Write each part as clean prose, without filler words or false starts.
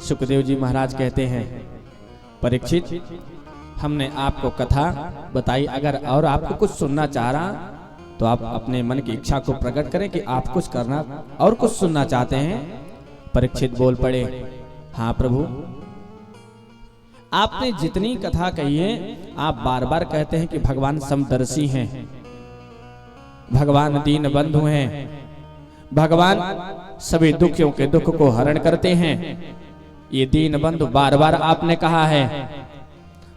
सुखदेव जी महाराज कहते हैं, परीक्षित, हमने आपको कथा बताई, अगर और आपको कुछ सुनना चाह रहा तो आप अपने मन की इच्छा को प्रकट करें कि आप कुछ करना और कुछ सुनना चाहते हैं। परीक्षित बोल पड़े, हाँ प्रभु, आपने जितनी कथा कही है, आप बार बार कहते हैं कि भगवान समदर्शी हैं, भगवान दीन बंधु हैं, भगवान सभी दुखियों के दुख को हरण करते हैं। ये दीन बंधु बार बार आपने कहा है,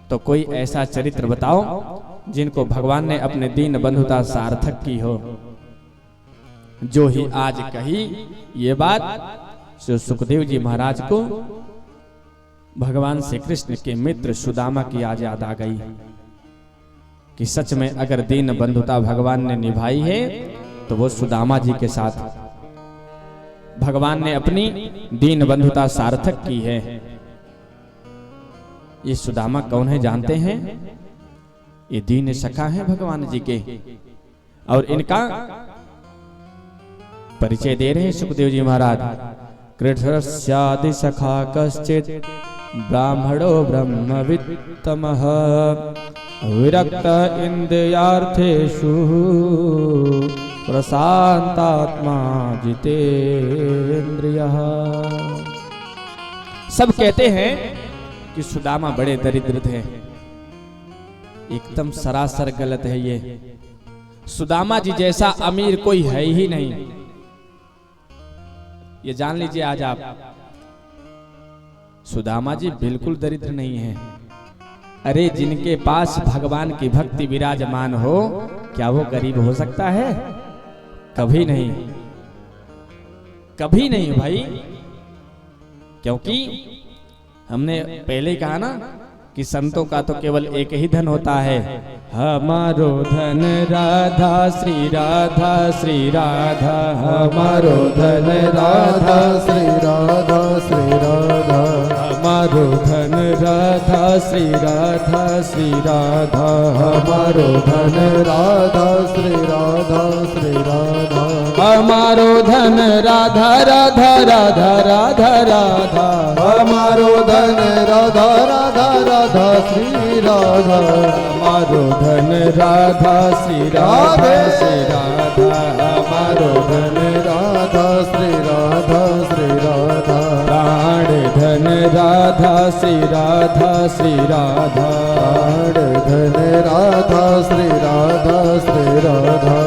तो कोई ऐसा चरित्र बताओ जिनको भगवान ने अपने दीन बंधुता सार्थक की हो। जो ही आज कही ये बात, जो सुखदेव जी महाराज को भगवान श्री कृष्ण के मित्र सुदामा की आज याद आ गई कि सच में अगर दीन बंधुता भगवान ने निभाई है तो वो सुदामा जी के साथ भगवान ने अपनी दीन बंधुता सार्थक की है। ये सुदामा कौन है जानते हैं? ये दीन सखा है भगवान जी के, और इनका परिचय दे रहे हैं सुखदेव जी महाराज। कृष्णस्यादि सखा कश्चित ब्राह्मणो ब्रह्मवित्तमः विरक्त इंद्रियार्थेषु प्रशांतात्मा जितेन्द्रियः। सब कहते हैं कि सुदामा बड़े दरिद्र थे। एकदम सरासर गलत है ये। सुदामा जी जैसा अमीर कोई है ही नहीं, ये जान लीजिए आज आप। सुदामा जी बिल्कुल दरिद्र नहीं है। अरे जिनके पास भगवान की भक्ति विराजमान हो, क्या वो गरीब हो सकता है? कभी नहीं, कभी नहीं भाई। क्योंकि हमने पहले कहा ना कि संतों का तो केवल एक ही धन होता है, हमारो धन राधा श्री राधा श्री राधा, हमारो धन राधा श्री राधा श्री राधा, हमारो धन राधा श्री राधा श्री राधा, हमारो धन राधा श्री राधा श्री राधा, हमारो धन राधा राधा राधा राधा राधा, हमारो धन राधा राधा राधा श्री राधा, हमारो धन राधा श्री राधा श्री राधा, हमारो धन राधा श्री राधा श्री राधा, प्राण धन राधा श्री राधा श्री राधा, प्राण धन राधा श्री राधा श्री राधा।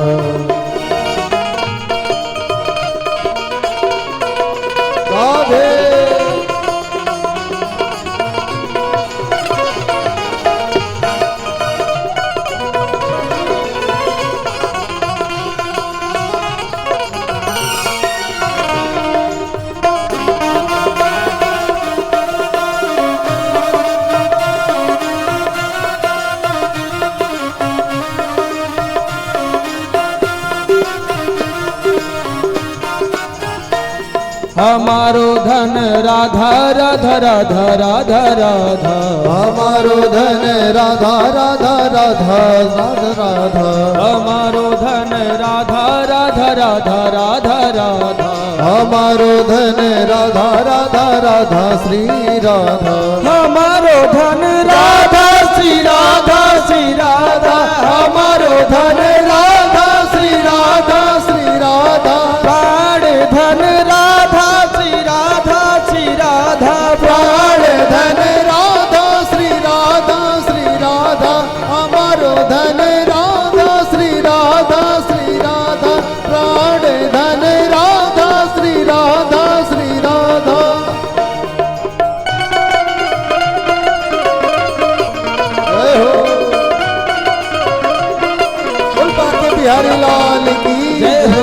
हमारो धन राधा राधा राधा राधा राधा, हमारो धन राधा राधा राधा राधा राधा, हमारो धन राधा राधा राधा राधा राधा, हमारो धन राधा राधा राधा श्री राधा, हमारो धन राधा श्री राधा श्री राधा, हमारो धन राधा श्री राधा श्री राधा, प्राण धन राधा श्री राधा श्री राधा, प्राण धन राधा श्री राधा श्री राधा, हमारो धन राधा श्री राधा श्री राधा, प्राण धन राधा श्री राधा श्री राधा। जय हो बोल बाके बिहारी लाल की जय हो।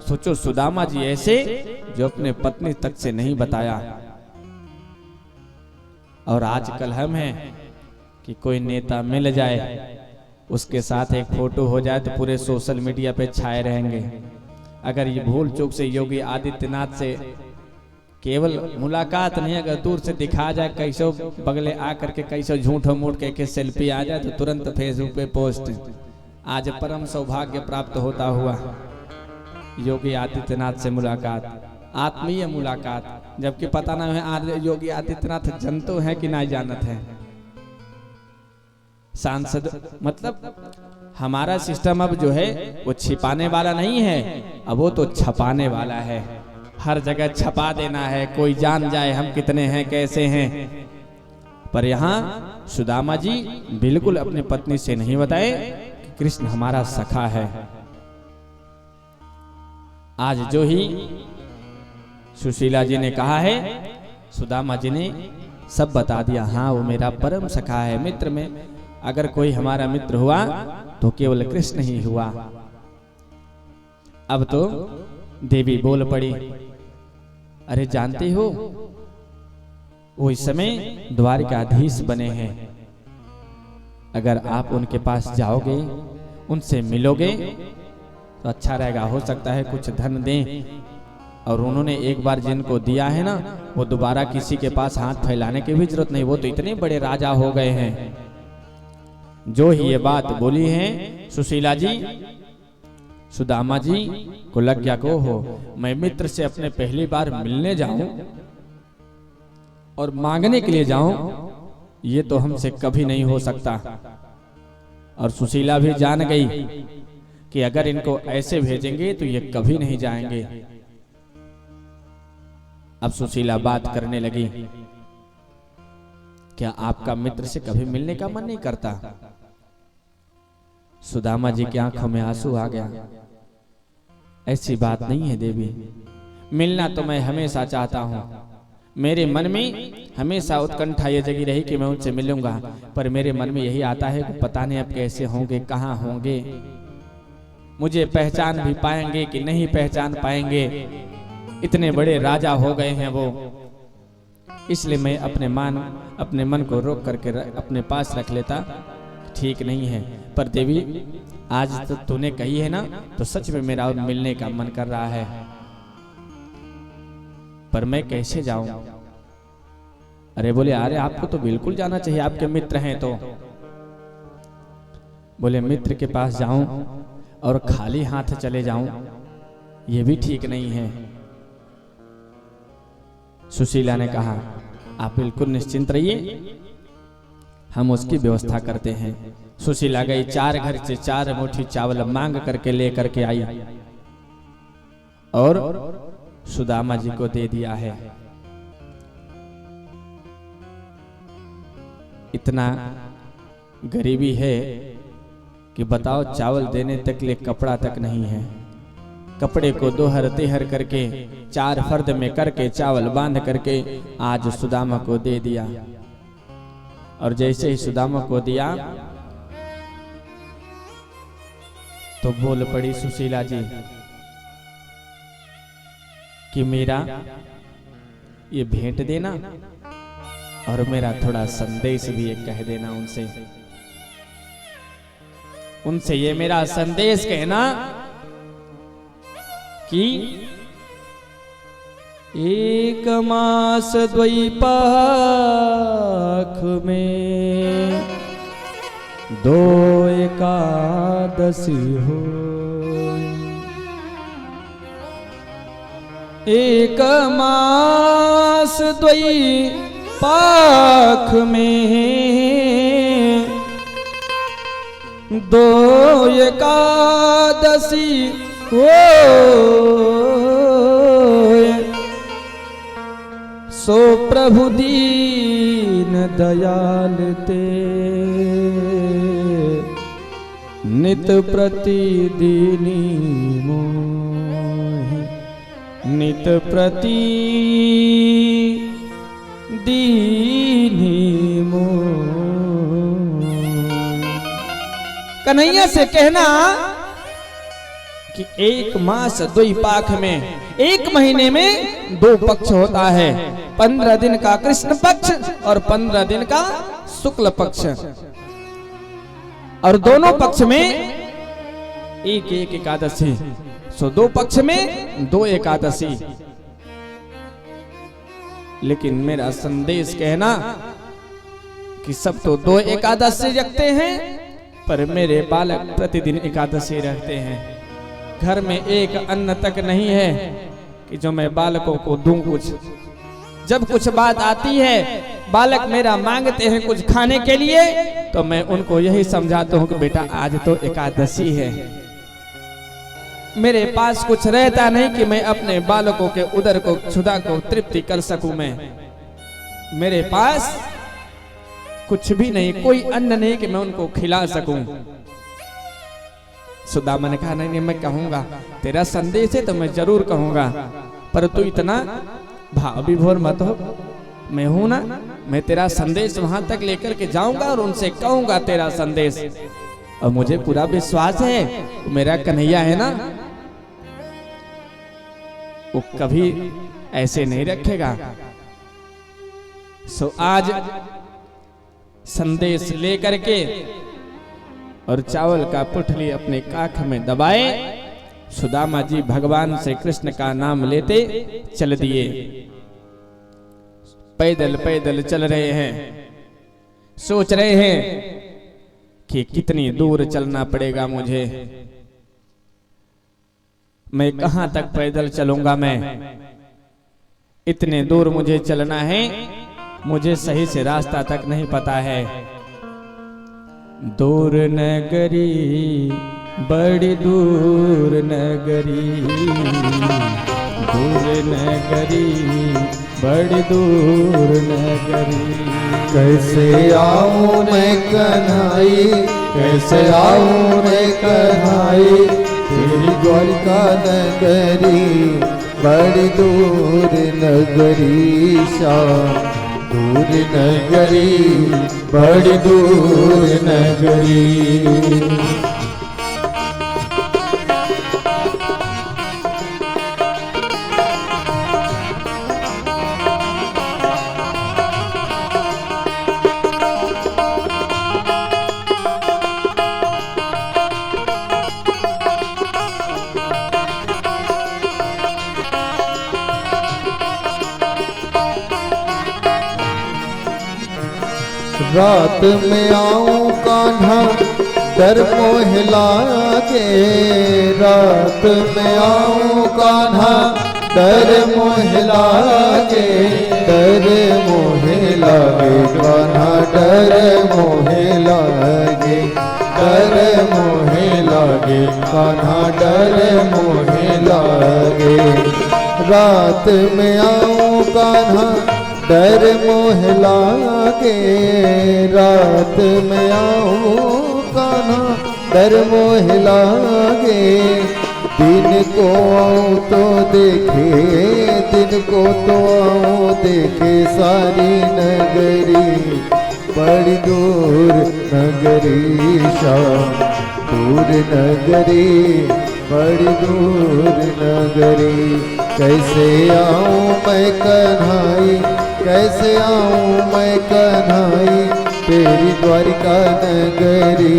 सोचो सुदामा जी ऐसे जो अपने पत्नी तक से नहीं बताया। और आजकल हम हैं कि कोई नेता मिल जाए, उसके साथ एक फोटो हो जाए तो पूरे सोशल मीडिया पे छाए रहेंगे। अगर ये भूल चूक से योगी आदित्यनाथ से केवल मुलाकात नहीं, अगर दूर से दिखा जाए, कैसो बगले आ करके कैसो झूठ मूठ के सेल्फी आ जाए तो तुरंत फेसबुक पे पोस्ट। आज परम सौभाग्य प्राप्त होता हुआ योगी आदित्यनाथ से मुलाकात, आत्मीय मुलाकात, जबकि पता ना है आज योगी आदित्यनाथ जनतो है कि ना जानत है। सांसद मतलब हमारा सिस्टम अब जो है वो छिपाने वाला नहीं है, अब वो तो छपाने वाला है। हर जगह छपा देना है, कोई जान जाए हम कितने हैं कैसे हैं। पर यहाँ सुदामा जी बिल्कुल अपनी पत्नी से नहीं बताए कि कृष्ण हमारा सखा है। आज जो ही सुशीला जी ने कहा है, सुदामा जी ने सब बता दिया। हाँ, वो मेरा परम सखा है। मित्र में अगर कोई हमारा मित्र हुआ तो केवल कृष्ण ही हुआ। अब तो देवी बोल पड़ी, अरे जानते हो वो इस समय द्वारिकाधीश बने हैं। अगर आप उनके पास जाओगे, उनसे मिलोगे तो अच्छा रहेगा। हो सकता है कुछ धन दें, और उन्होंने एक बार जिनको दिया है ना, वो दोबारा किसी के पास हाथ फैलाने की भी जरूरत नहीं। वो तो इतने बड़े राजा हो गए हैं। जो ही ये बात बोली है सुशीला जी, सुदामा जी को लग गया को हो मैं मित्र से अपने पहली बार मिलने जाऊं और मांगने के लिए जाऊं, ये तो हमसे कभी नहीं हो सकता। और सुशीला भी जान गई कि अगर इनको ऐसे भेजेंगे तो ये कभी नहीं जाएंगे। अब सुशीला बात करने लगी, क्या आपका मित्र से कभी मिलने का मन नहीं करता? सुदामा जी की आंखों में आंसू आ गया। ऐसी बात नहीं है देवी, मिलना तो मैं हमेशा चाहता हूं। मेरे मन में हमेशा उत्कंठा ये जगी रही कि मैं उनसे मिलूंगा, पर मेरे मन में यही आता है कि पता नहीं अब कैसे होंगे, कहां होंगे, मुझे पहचान भी पाएंगे कि नहीं पहचान पाएंगे। इतने बड़े राजा हो गए हैं वो, इसलिए मैं अपने मन को रोक करके अपने पास रख लेता ठीक नहीं है। पर देवी आज तो तूने कही है ना, तो सच में मेरा मिलने का मन कर रहा है, पर मैं कैसे जाऊं? अरे बोले, अरे आपको तो बिल्कुल जाना चाहिए, आपके मित्र हैं तो। बोले मित्र के पास जाऊं और खाली हाथ चले जाऊं, ये भी ठीक नहीं है। सुशीला ने कहा, आप बिल्कुल निश्चिंत रहिए, हम उसकी व्यवस्था करते हैं। सुशीला गई, 4 घर से 4 मुट्ठी चावल मांग करके ले करके आई और सुदामा जी को दे दिया है। इतना गरीबी है कि बताओ, चावल देने तक लिए कपड़ा तक नहीं है। कपड़े को दोहर तेहर करके 4 फर्द में करके चावल बांध करके आज सुदामा को दे दिया। और जैसे ही सुदामा को दिया तो बोल पड़ी सुशीला जी कि मेरा ये भेंट देना और मेरा थोड़ा संदेश भी एक कह देना उनसे ये मेरा संदेश कहना कि 1 मास द्वैपाख में 2 एकादशी हो। 1 मास द्वैपाख में 2 एकादशी हो। सो प्रभु दीन दयाल ते नित प्रतिदिनी मोहि नित प्रतिदिनी मोहि। कन्हैया से कहना कि 1 मास 2 पाख में 1 महीने में 2 पक्ष होता है। 15 दिन का कृष्ण पक्ष और 15 दिन का शुक्ल पक्ष, और दोनों पक्ष में एक एकादशी। सो 2 पक्ष में 2 एकादशी। लेकिन मेरा संदेश कहना कि सब तो 2 एकादशी रखते हैं, पर मेरे बालक प्रतिदिन एकादशी रखते हैं। घर में एक अन्न तक नहीं है कि जो मैं बालकों को दूं कुछ। जब कुछ बात आती है, बालक मेरा मांगते हैं कुछ खाने के लिए, तो मैं उनको यही समझाता हूं कि बेटा आज तो एकादशी है। मेरे पास कुछ रहता नहीं कि मैं अपने बालकों के उदर को क्षुधा को तृप्ति कर सकूं। मेरे पास कुछ भी नहीं, कोई अन्न नहीं कि मैं उनको खिला सकूं। सुदामा ने कहा नहीं, मैं कहूंगा, तेरा संदेश है तो मैं जरूर कहूंगा, पर तू इतना भाव विभोर मत हो। मैं हूं ना, मैं तेरा संदेश वहां तक लेकर के जाऊंगा और उनसे कहूंगा तेरा संदेश। और मुझे पूरा विश्वास है मेरा कन्हैया है ना, वो कभी ऐसे नहीं रखेगा। सो आज संदेश लेकर के और चावल का पुठली अपने काख में दबाए, सुदामा जी भगवान से कृष्ण का नाम लेते चल दिए। पैदल पैदल चल रहे हैं, सोच रहे हैं कि कितनी दूर चलना पड़ेगा मुझे, मैं कहां तक पैदल चलूंगा। मैं इतने दूर मुझे चलना है, मुझे सही से रास्ता तक नहीं पता है। दूर नगरी, बड़ी दूर नगरी, दूर नगरी, बड़ी दूर नगरी। कैसे आऊं मैं कन्हाई, कैसे आऊं मैं कन्हाई, तेरी द्वारिका नगरी, बड़ी दूर नगरी। श्याम दूर नगरी, बड़ी दूर नगरी। रात में आऊं कान्हा, डर मोह लागे। रात में आऊं कान्हा, डर मोह लागे, डर मोह लागे कान्हा, डर मोह लागे, डर मोह लागे कान्हा, डर मोह लागे। रात में आऊं कान्हा, डर मोह लागे। रात में आऊं कान्हा, डर मोह लागे। दिन को आऊं तो देखे, दिन को तो आऊं देखे सारी नगरी, बड़ी दूर नगरी। श्याम दूर नगरी, बड़ी दूर नगरी। कैसे आऊं मैं कन्हाई, कैसे आऊं मैं कन्हाई, तेरी द्वारिका नगरी,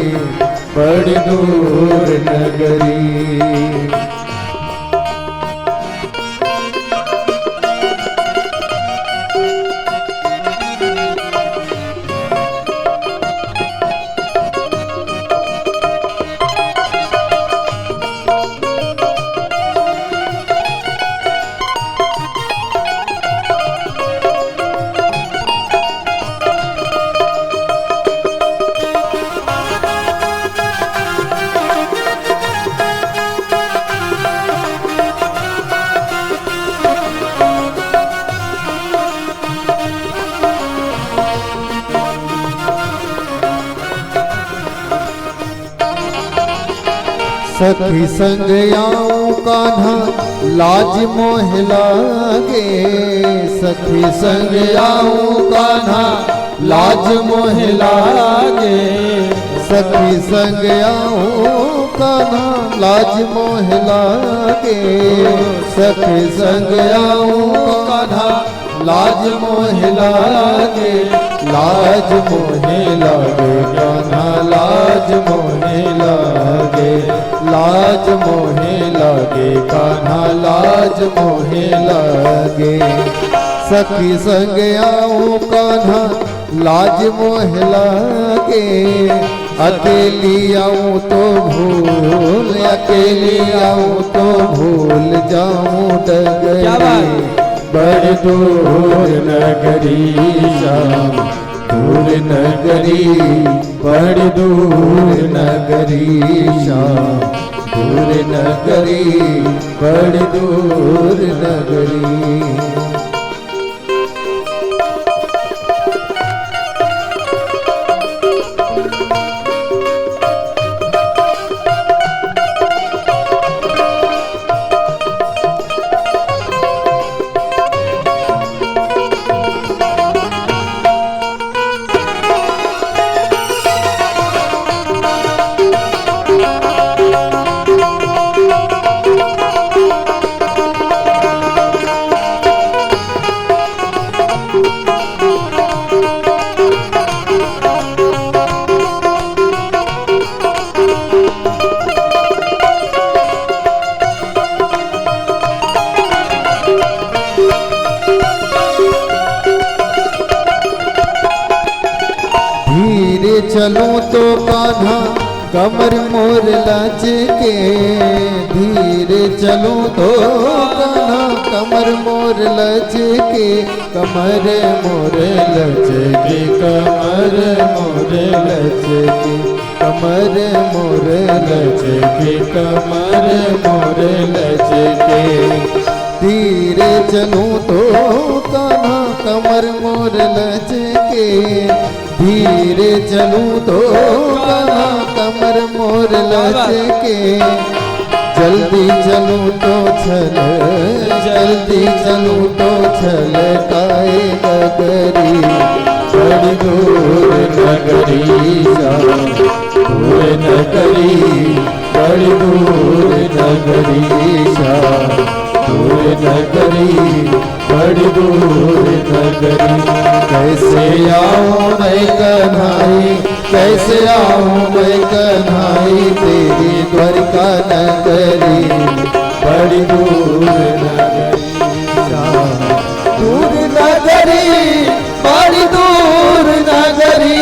बड़ी दूर नगरी। सखी संग आऊं कान्हा, लाज मोह लागे। सखी संग आऊं कान्हा, लाज मोह लागे। सखी संग आऊं कान्हा लाज मोह लागे सखी संग आऊं कान्हा लाज मोह लागे लाज मोह लागे कान्हा लाज मोह लागे लाज मोह लागे कान्हा लाज मोह लागे सखी संग आऊं कान्हा लाज मोह लागे अकेली आऊं तो भूल अकेली आऊं तो भूल जाऊं डगरी बड़ दूर नगरी श्याम दूर नगरी बड़ दूर नगरी श्याम दूर नगरी बड़ दूर नगरी। चलूं तो कान्हा कमर मोर लचके धीरे चलूं तो कान्हा कमर मोर लचके कमर मोर लचके कमर मोर लचके कमर मोर लचके कमर मोर लचके धीरे चलूं तो कान्हा कमर मोर लचके धीरे चलूं तो कान्हा कमर मोर लचके जल्दी चलूं तो छल जल्दी चलूं तो छल काए नगरी बड़ी दूर नगरी दूर नगरी बड़ी दूर नगरी दूर नगरी बड़ी दूर नगरी कैसे आऊं मैं कन्हाई कैसे आऊं मैं कन्हाई तेरी द्वारका नगरी बड़ी दूर नगरी दूर नगरी बड़ी दूर नगरी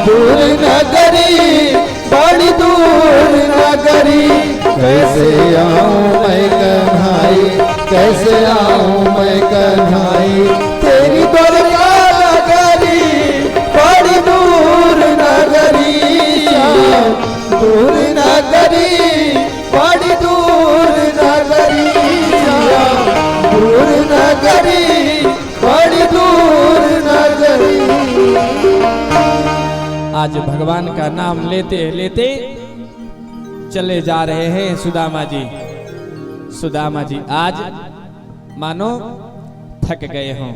दूर नगरी बड़ी दूर नगरी कैसे आऊं मैं कन्हाई कैसे आऊं मैं कन्हाई तेरी द्वारका नगरी बड़ी दूर नगरी दूर नगरी बड़ी दूर नगरी दूर नगरी बड़ी दूर नगरी। आज भगवान का नाम लेते लेते चले जा रहे हैं सुदामा जी। सुदामा जी आज मानो थक गए हों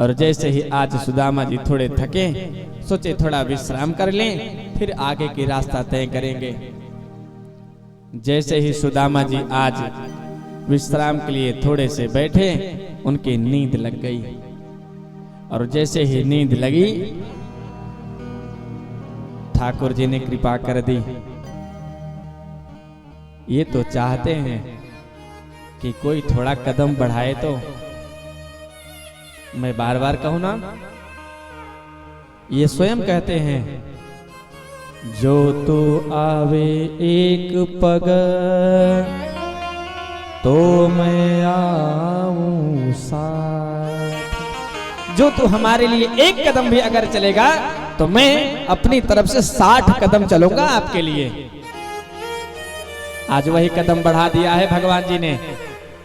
और जैसे ही आज सुदामा जी थोड़े थके सोचे थोड़ा विश्राम कर लें फिर आगे की रास्ता तय करेंगे। जैसे ही सुदामा जी आज विश्राम के लिए थोड़े से बैठे उनकी नींद लग गई और जैसे ही नींद लगी ठाकुर जी ने कृपा कर दी। ये तो चाहते हैं कि कोई थोड़ा कदम बढ़ाए तो मैं बार बार कहूं ना ये स्वयं कहते हैं जो तो आवे एक पग तो मैं आऊं साथ। जो तू हमारे लिए एक कदम भी अगर चलेगा तो मैं अपनी तरफ से 60 कदम चलूंगा आपके लिए। आज वही कदम बढ़ा दिया है भगवान जी ने।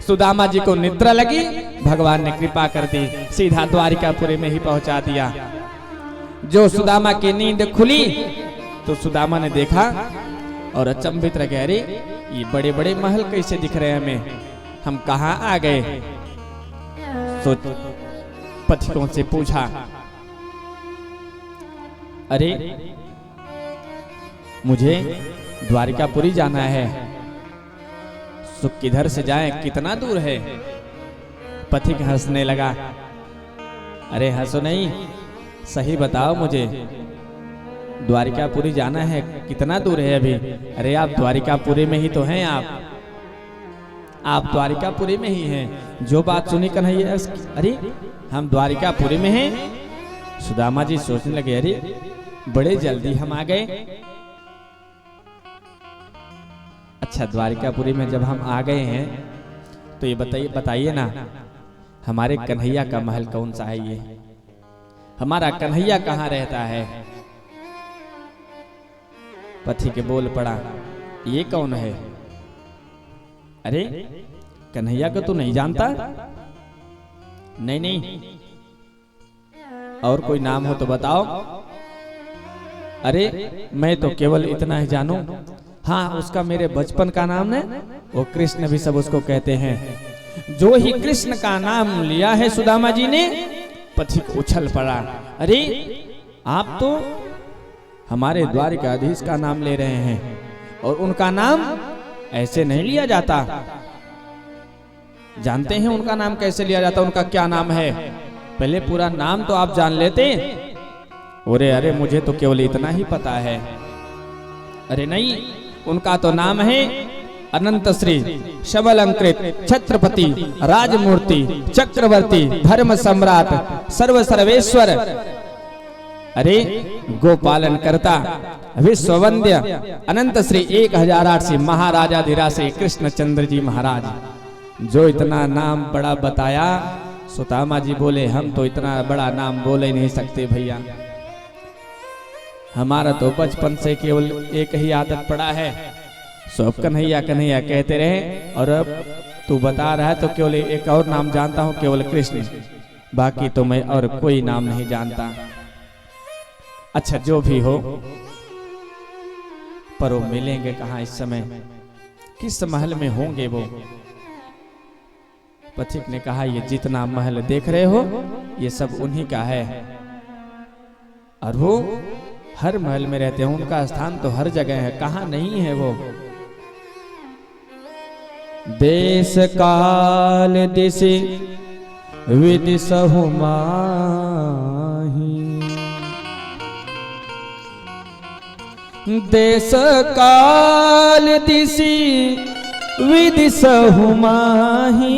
सुदामा जी को निद्रा लगी, भगवान ने कृपा कर दी, सीधा द्वारिकापुरी में ही पहुंचा दिया। जो सुदामा की नींद खुली तो सुदामा ने देखा और अचंभित रह गए, अरे ये बड़े बड़े महल कैसे दिख रहे हैं हमें, हम कहाँ आ गए। सोच पथिकों से पूछा अरे मुझे द्वारिकापुरी जाना है। सो किधर से जाएं, कितना दूर है? पथिक हंसने लगा। अरे हंसो नहीं, सही बताओ मुझे, द्वारिकापुरी जाना है, कितना दूर है अभी? अरे आप द्वारिकापुरी में ही तो हैं, आप द्वारिकापुरी में ही हैं। जो बात सुनी कन्हैया, अरे हम द्वारिकापुरी में हैं। सुदामा जी सोचने लगे, अरे बड़े जल्दी हम आ गए। अच्छा, द्वारिकापुरी में जब हम आ गए हैं तो ये बताइए ना, हमारे कन्हैया का महल कौन सा है? ये हमारा कन्हैया कहाँ रहता है? पथी के बोल पड़ा, ये कौन है? अरे कन्हैया को तू नहीं जानता? नहीं नहीं, और कोई नाम हो तो बताओ। अरे मैं तो केवल इतना ही जानू, हाँ उसका मेरे बचपन का नाम है, वो कृष्ण भी सब उसको कहते हैं। जो ही कृष्ण का नाम लिया है सुदामा जी ने, पथिक उछल पड़ा। अरे आप तो हमारे द्वारिकाधीश का नाम ले रहे हैं, और उनका नाम ऐसे नहीं लिया जाता। जानते हैं उनका नाम कैसे लिया जाता? उनका क्या नाम है? पहले पूरा नाम तो आप जान लेते। अरे मुझे तो केवल इतना ही पता है। अरे नहीं, उनका तो नाम है अनंत श्री शबलंकृत छत्रपति राजमूर्ति चक्रवर्ती धर्म सम्राट सर्व सर्वेश्वर, अरे गोपालन करता विश्ववंद्य अनंत श्री 1008 महाराजाधिराज श्री कृष्णचंद्र जी महाराज। जो इतना नाम बड़ा बताया, सुदामा जी बोले, हम तो इतना बड़ा नाम बोल ही नहीं सकते भैया, हमारा तो बचपन से केवल एक ही आदत पड़ा है, सब कन्हैया कन्हैया कहते रहे, और अब तू बता रहा है तो केवल एक और नाम जानता हूँ, केवल कृष्ण, बाकी तो मैं और कोई नाम नहीं जानता। अच्छा जो भी हो, पर वो मिलेंगे कहाँ इस समय? किस महल में होंगे वो? पथिक ने कहा, ये जितना महल देख रहे हो ये सब उन्हीं का है, और वो हर महल में रहते हैं, उनका स्थान तो हर जगह है, कहाँ नहीं है वो? देश काल दिशि विदिशहु माही, देश काल दिशि विदिशहु माही,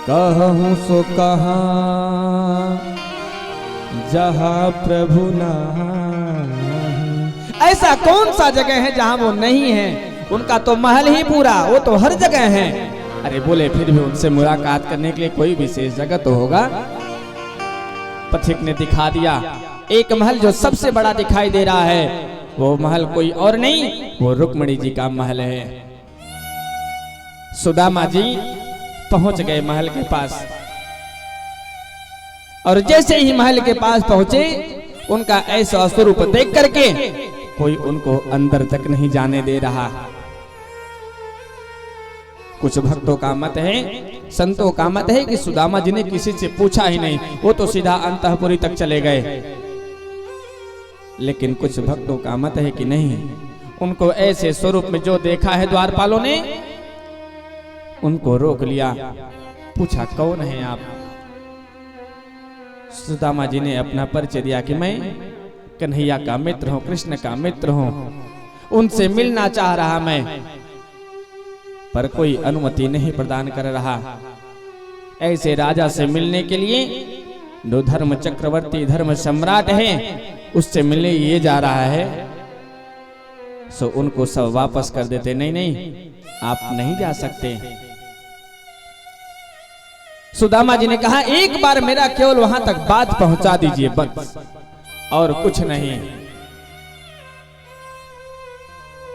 कहूँ सो कहाँ जहाँ प्रभु नहीं। ऐसा कौन सा जगह है जहां वो नहीं है? उनका तो महल ही पूरा, वो तो हर जगह है। अरे बोले, फिर भी उनसे मुलाकात करने के लिए कोई विशेष जगह तो होगा। पथिक ने दिखा दिया एक महल जो सबसे बड़ा दिखाई दे रहा है, वो महल कोई और नहीं, वो रुक्मिणी जी का महल है। सुदामा जी पहुंच गए महल के पास, और जैसे ही महल के पास पहुंचे, उनका ऐसा स्वरूप देख करके कोई उनको अंदर तक नहीं जाने दे रहा। कुछ भक्तों का मत है, संतों का मत है कि सुदामा जी ने किसी से पूछा ही नहीं, वो तो सीधा अंतःपुरी तक चले गए। लेकिन कुछ भक्तों का मत है कि नहीं, उनको ऐसे स्वरूप में जो देखा है द्वारपालों ने, उनको रोक लिया, पूछा कौन है आप? सुदामा जी ने अपना परिचय दिया कि मैं कन्हैया का मित्र हूं, कृष्ण का मित्र हूं, उनसे मिलना चाह रहा मैं, पर कोई अनुमति नहीं प्रदान कर रहा। ऐसे राजा से मिलने के लिए जो धर्म चक्रवर्ती धर्म सम्राट है, उससे मिलने ये जा रहा है, सो उनको सब वापस कर देते। नहीं नहीं, आप नहीं जा सकते। सुदामा जी ने कहा, एक बार मेरा केवल वहां तक बात पहुंचा दीजिए बस, और कुछ नहीं।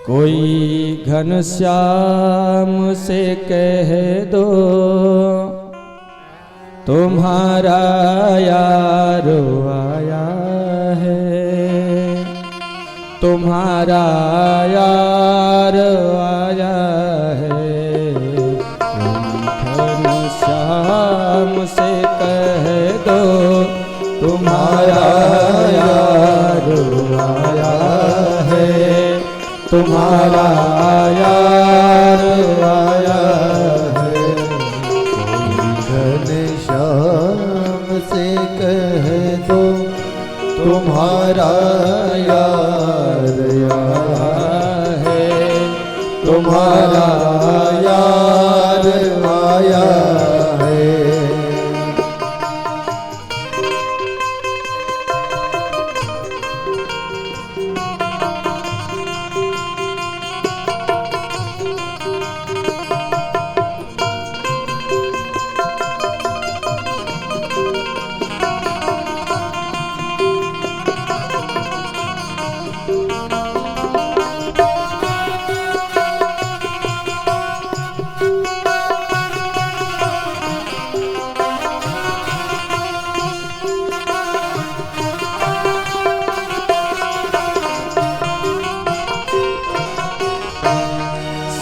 कोई घनश्याम से कह दो, तुम्हारा यार आया है, तुम्हारा यार आया है। घनश्याम से कह दो, तुम्हारा यार आया है, तुम्हारा यार आया है। घनश्याम से कह दो तुम्हारा यार आया है, तुम्हारा यार आया है।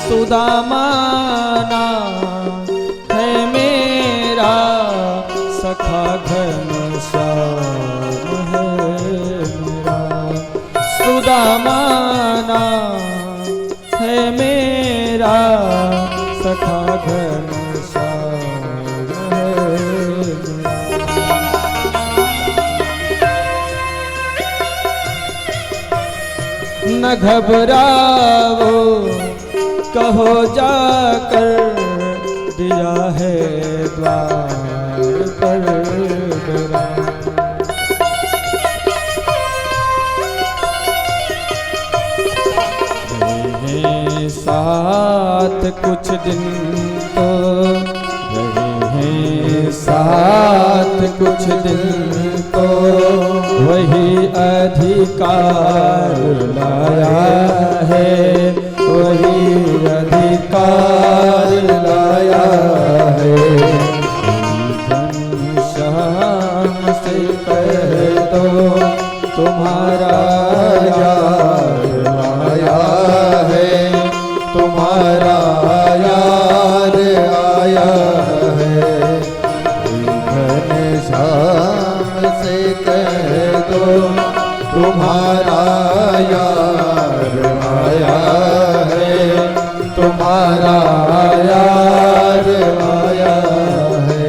सुदामा नाम है मेरा, सखा घनश्याम है मेरा। सुदामा नाम है मेरा, सखा घनश्याम है मेरा। न घबराओ कहो जाकर, दिया है द्वार पर मेरा। रहे साथ कुछ दिन तो, रहे साथ कुछ दिन तो, वही अधिकार लाया है, वही अधिकार लाया है। घनश्याम से कह दो तुम्हारा यार आया है, तुम्हारा यार आया है। घनश्याम से कह दो तुम्हारा यार आया है, तुम्हारा यार आया है।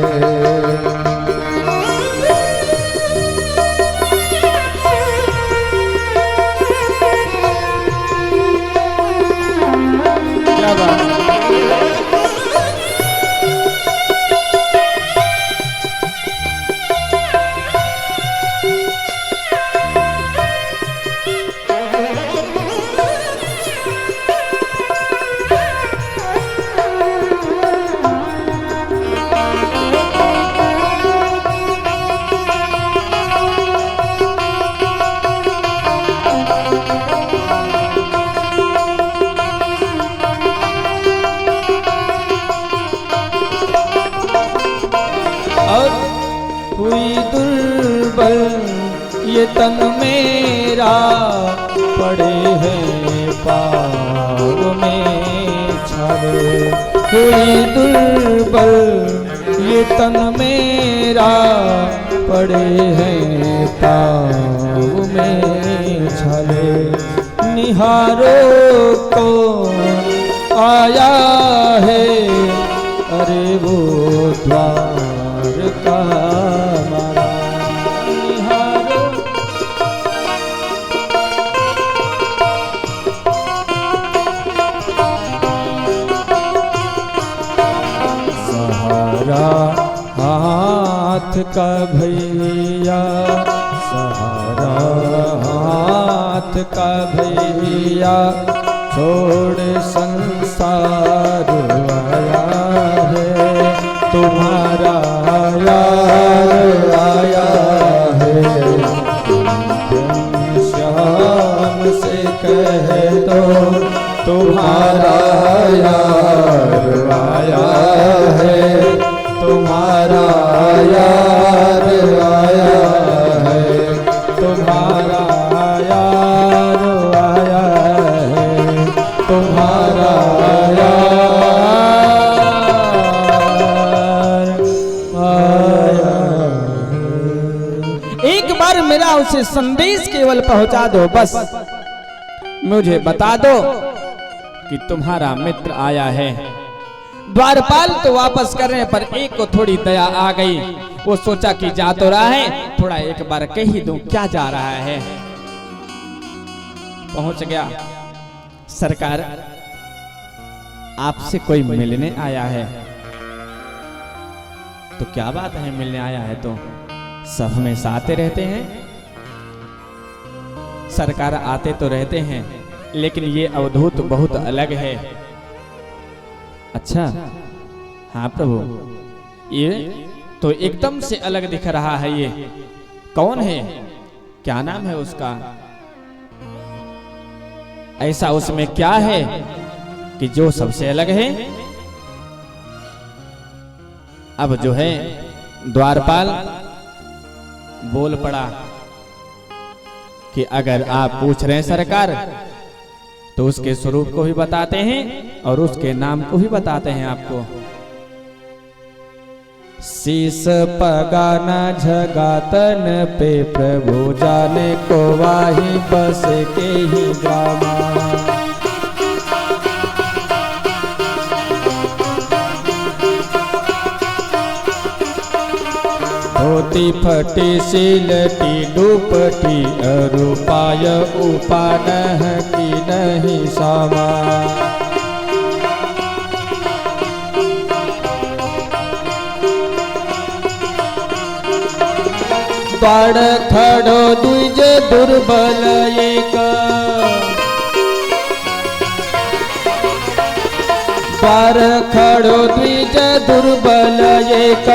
क्या बात है? हुई दुर्बल ये तन मेरा, पड़े हैं पाँव में छाले। हुई दुर्बल ये तन मेरा, पड़े हैं पाँव में छाले। निहारो को आया है, अरे वो द्वार का मारा। निहारो सहारा हाथ का भैया, सहारा हाथ का भैया, छोड़ संसार आया है, तुम्हारा यार आया है। घनश्याम से कह दो तुम्हारा यार आया है, तुम्हारा यार आया है, तुम्हारा यार आया है, तुम्हारा यार ना उसे संदेश केवल पहुंचा दो, बस मुझे बता दो कि तुम्हारा मित्र आया है। द्वारपाल तो वापस करने पर एक को थोड़ी दया आ गई। वो सोचा कि जा तो रहा है, थोड़ा एक बार कह ही दूं क्या जा रहा है। पहुंच गया। सरकार, आपसे कोई मिलने आया है। तो क्या बात है, मिलने आया है तो सब हमेशा आते रहते हैं। सरकार, आते तो रहते हैं, लेकिन ये अवधूत बहुत अलग है। अच्छा, हाँ प्रभु, ये तो एकदम से अलग दिख रहा है। ये कौन है, क्या नाम है उसका? ऐसा उसमें क्या है कि जो सबसे अलग है? अब जो है द्वारपाल बोल पड़ा कि अगर आप पूछ रहे हैं सरकार, तो उसके स्वरूप को भी बताते हैं और उसके नाम को भी बताते हैं आपको। शीस पगाना झगातन पे प्रभु जाने को वाही बस के ही ग्रामा। धोती फटी सिलटी डूपटी अरूपाय उपान की नहीं सामा। द्वार खड़ो द्विज दुर्बल एक, द्वार खड़ो द्विज दुर्बल एक,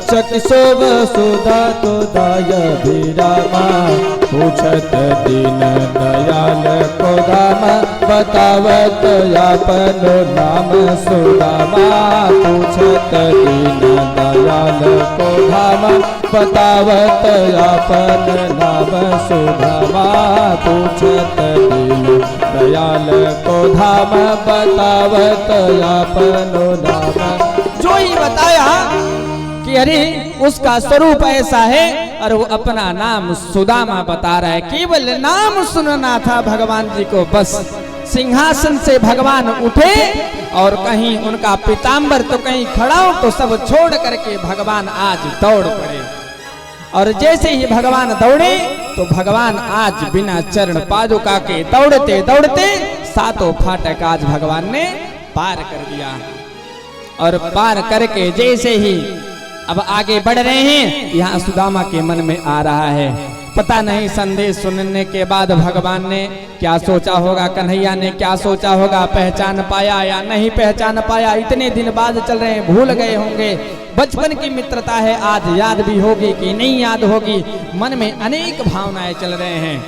चकिसो वसुधा तो दाय विरामा। पूछत दीन दयाल को धाम, बतावत आपनो नाम सुदामा। पूछत दीन दयाल को धाम, बतावत आपन नाम सुदामा। पूछत दीन दयाल को धाम, बतावत आपनो नाम। जो ही बताया कि अरे उसका स्वरूप ऐसा है, और वो अपना नाम सुदामा बता रहा है। केवल नाम सुनना था भगवान जी को, बस सिंहासन से भगवान उठे और कहीं उनका पीताम्बर तो कहीं खड़ा हो, तो सब छोड़ करके भगवान आज दौड़ पड़े। और जैसे ही भगवान दौड़े तो भगवान आज बिना चरण पादुका के दौड़ते दौड़ते सातों फाटक आज भगवान ने पार कर दिया। और पार करके जैसे ही अब आगे बढ़ रहे हैं, यहाँ सुदामा के मन में आ रहा है, पता नहीं संदेश सुनने के बाद भगवान ने क्या सोचा होगा, कन्हैया ने क्या सोचा होगा, पहचान पाया या नहीं पहचान पाया। इतने दिन बाद चल रहे हैं, भूल गए होंगे। बचपन की मित्रता है, आज याद भी होगी कि नहीं याद होगी, मन में अनेक भावनाएं चल रहे हैं।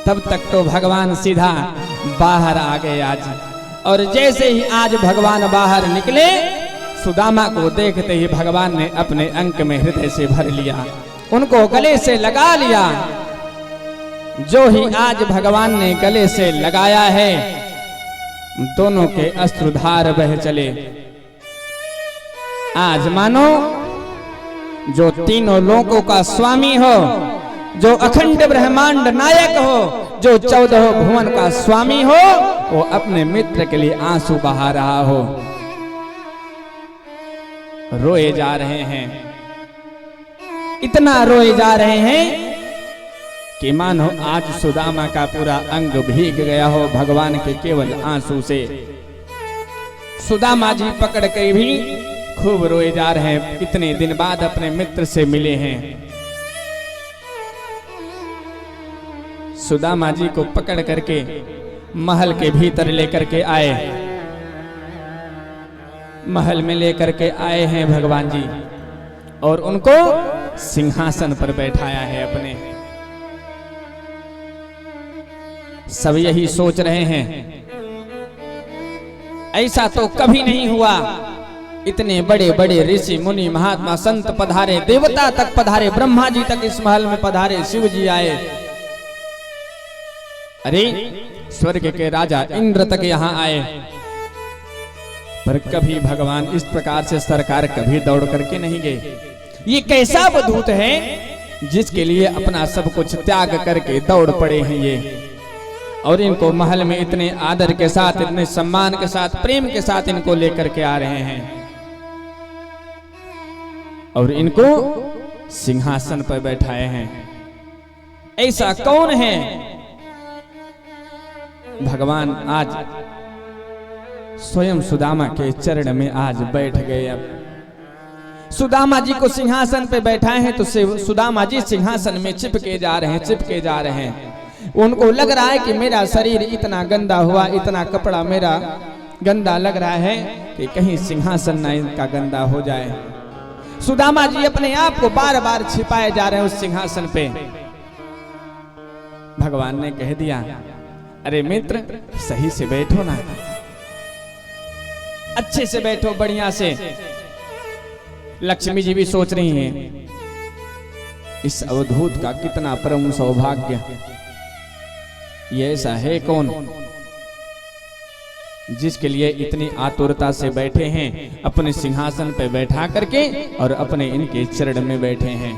तब तक तो भगवान सीधा बाहर आ गए आज। और जैसे ही आज भगवान बाहर निकले, सुदामा को देखते ही भगवान ने अपने अंक में हृदय से भर लिया, उनको गले से लगा लिया। जो ही आज भगवान ने गले से लगाया है, दोनों के अश्रुधार बह चले। आज मानो जो तीनों लोकों का स्वामी हो, जो अखंड ब्रह्मांड नायक हो, जो 14 भुवन का स्वामी हो, वो अपने मित्र के लिए आंसू बहा रहा हो। रोए जा रहे हैं, इतना रोए जा रहे हैं कि मानो आज सुदामा का पूरा अंग भीग गया हो भगवान के केवल आंसू से। सुदामा जी पकड़ के भी खूब रोए जा रहे हैं, इतने दिन बाद अपने मित्र से मिले हैं। सुदामा जी को पकड़ करके महल के भीतर लेकर के आए, महल में लेकर के आए हैं भगवान जी, और उनको सिंहासन पर बैठाया है अपने। सब यही सोच रहे हैं, ऐसा तो कभी नहीं हुआ। इतने बड़े बड़े ऋषि मुनि महात्मा संत पधारे, देवता तक पधारे, ब्रह्मा जी तक इस महल में पधारे, शिव जी आए, अरे स्वर्ग के राजा इंद्र तक यहाँ आए, पर कभी भगवान इस प्रकार से सरकार कभी दौड़ करके नहीं गए। ये कैसा अवधूत है जिसके लिए अपना सब कुछ त्याग करके दौड़ पड़े हैं ये, और इनको महल में इतने आदर के साथ, इतने सम्मान के साथ, प्रेम के साथ इनको लेकर के आ रहे हैं और इनको सिंहासन पर बैठाए हैं। ऐसा कौन है? भगवान आज स्वयं सुदामा के चरण में आज बैठ गए। अब सुदामा जी को सिंहासन पे बैठाए हैं तो सुदामा जी सिंहासन में चिपके जा रहे हैं, चिपके जा रहे हैं। उनको लग रहा है कि मेरा शरीर इतना गंदा हुआ, इतना कपड़ा मेरा गंदा लग रहा है कि कहीं सिंहासन ना इनका गंदा हो जाए। सुदामा जी अपने आप को बार बार छिपाए जा रहे हैं उस सिंहासन पे। भगवान ने कह दिया, अरे मित्र सही से बैठो ना, अच्छे से बैठो, बढ़िया से। लक्ष्मी जी भी सोच रही हैं, इस अवधूत का कितना परम सौभाग्य, ये ऐसा है कौन जिसके लिए इतनी आतुरता से बैठे हैं, अपने सिंहासन पे बैठा करके और अपने इनके चरण में बैठे हैं।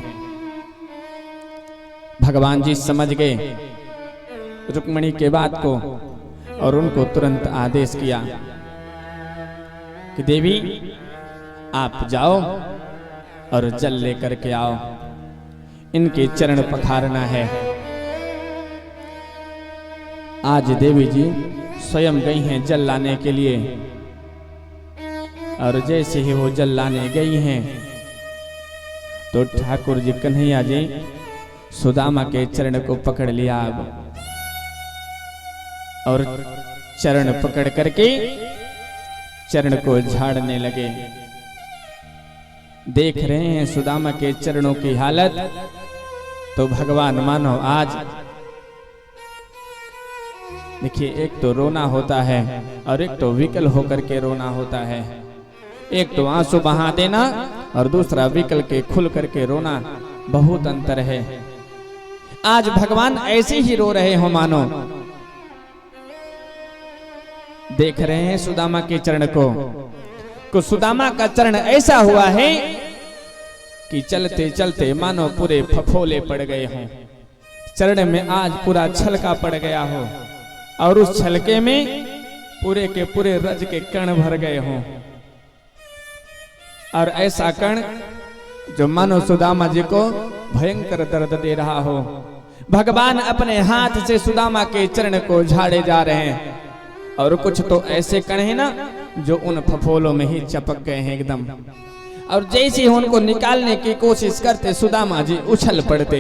भगवान जी समझ गए रुक्मिणी के बात को और उनको तुरंत आदेश किया कि देवी आप जाओ और जल लेकर के आओ, इनके चरण पखारना है। आज देवी जी स्वयं गई हैं जल लाने के लिए, और जैसे ही वो जल लाने गई हैं तो ठाकुर जी कन्हैया जी सुदामा के चरण को पकड़ लिया अब, और चरण पकड़ करके चरण को झाड़ने लगे। देख रहे हैं सुदामा के चरणों की हालत, तो भगवान मानो आज देखिए, एक तो रोना होता है और एक तो विकल होकर के रोना होता है। एक तो आंसू बहा देना और दूसरा विकल के खुल करके रोना, बहुत अंतर है। आज भगवान ऐसे ही रो रहे हो मानो। देख रहे हैं सुदामा के चरण को सुदामा का चरण ऐसा हुआ है कि चलते चलते मानो पूरे फफोले पड़ गए हों, चरण में आज पूरा छलका पड़ गया हो, और उस छलके में पूरे के पूरे रज के कण भर गए हों, और ऐसा कण जो मानो सुदामा जी को भयंकर दर्द दे रहा हो। भगवान अपने हाथ से सुदामा के चरण को झाड़े जा रहे हैं, और कुछ तो ऐसे कण हैं ना जो उन फफोलों में ही चपक गए हैं एकदम, और जैसे ही उनको निकालने की कोशिश करते सुदामा जी उछल पड़ते।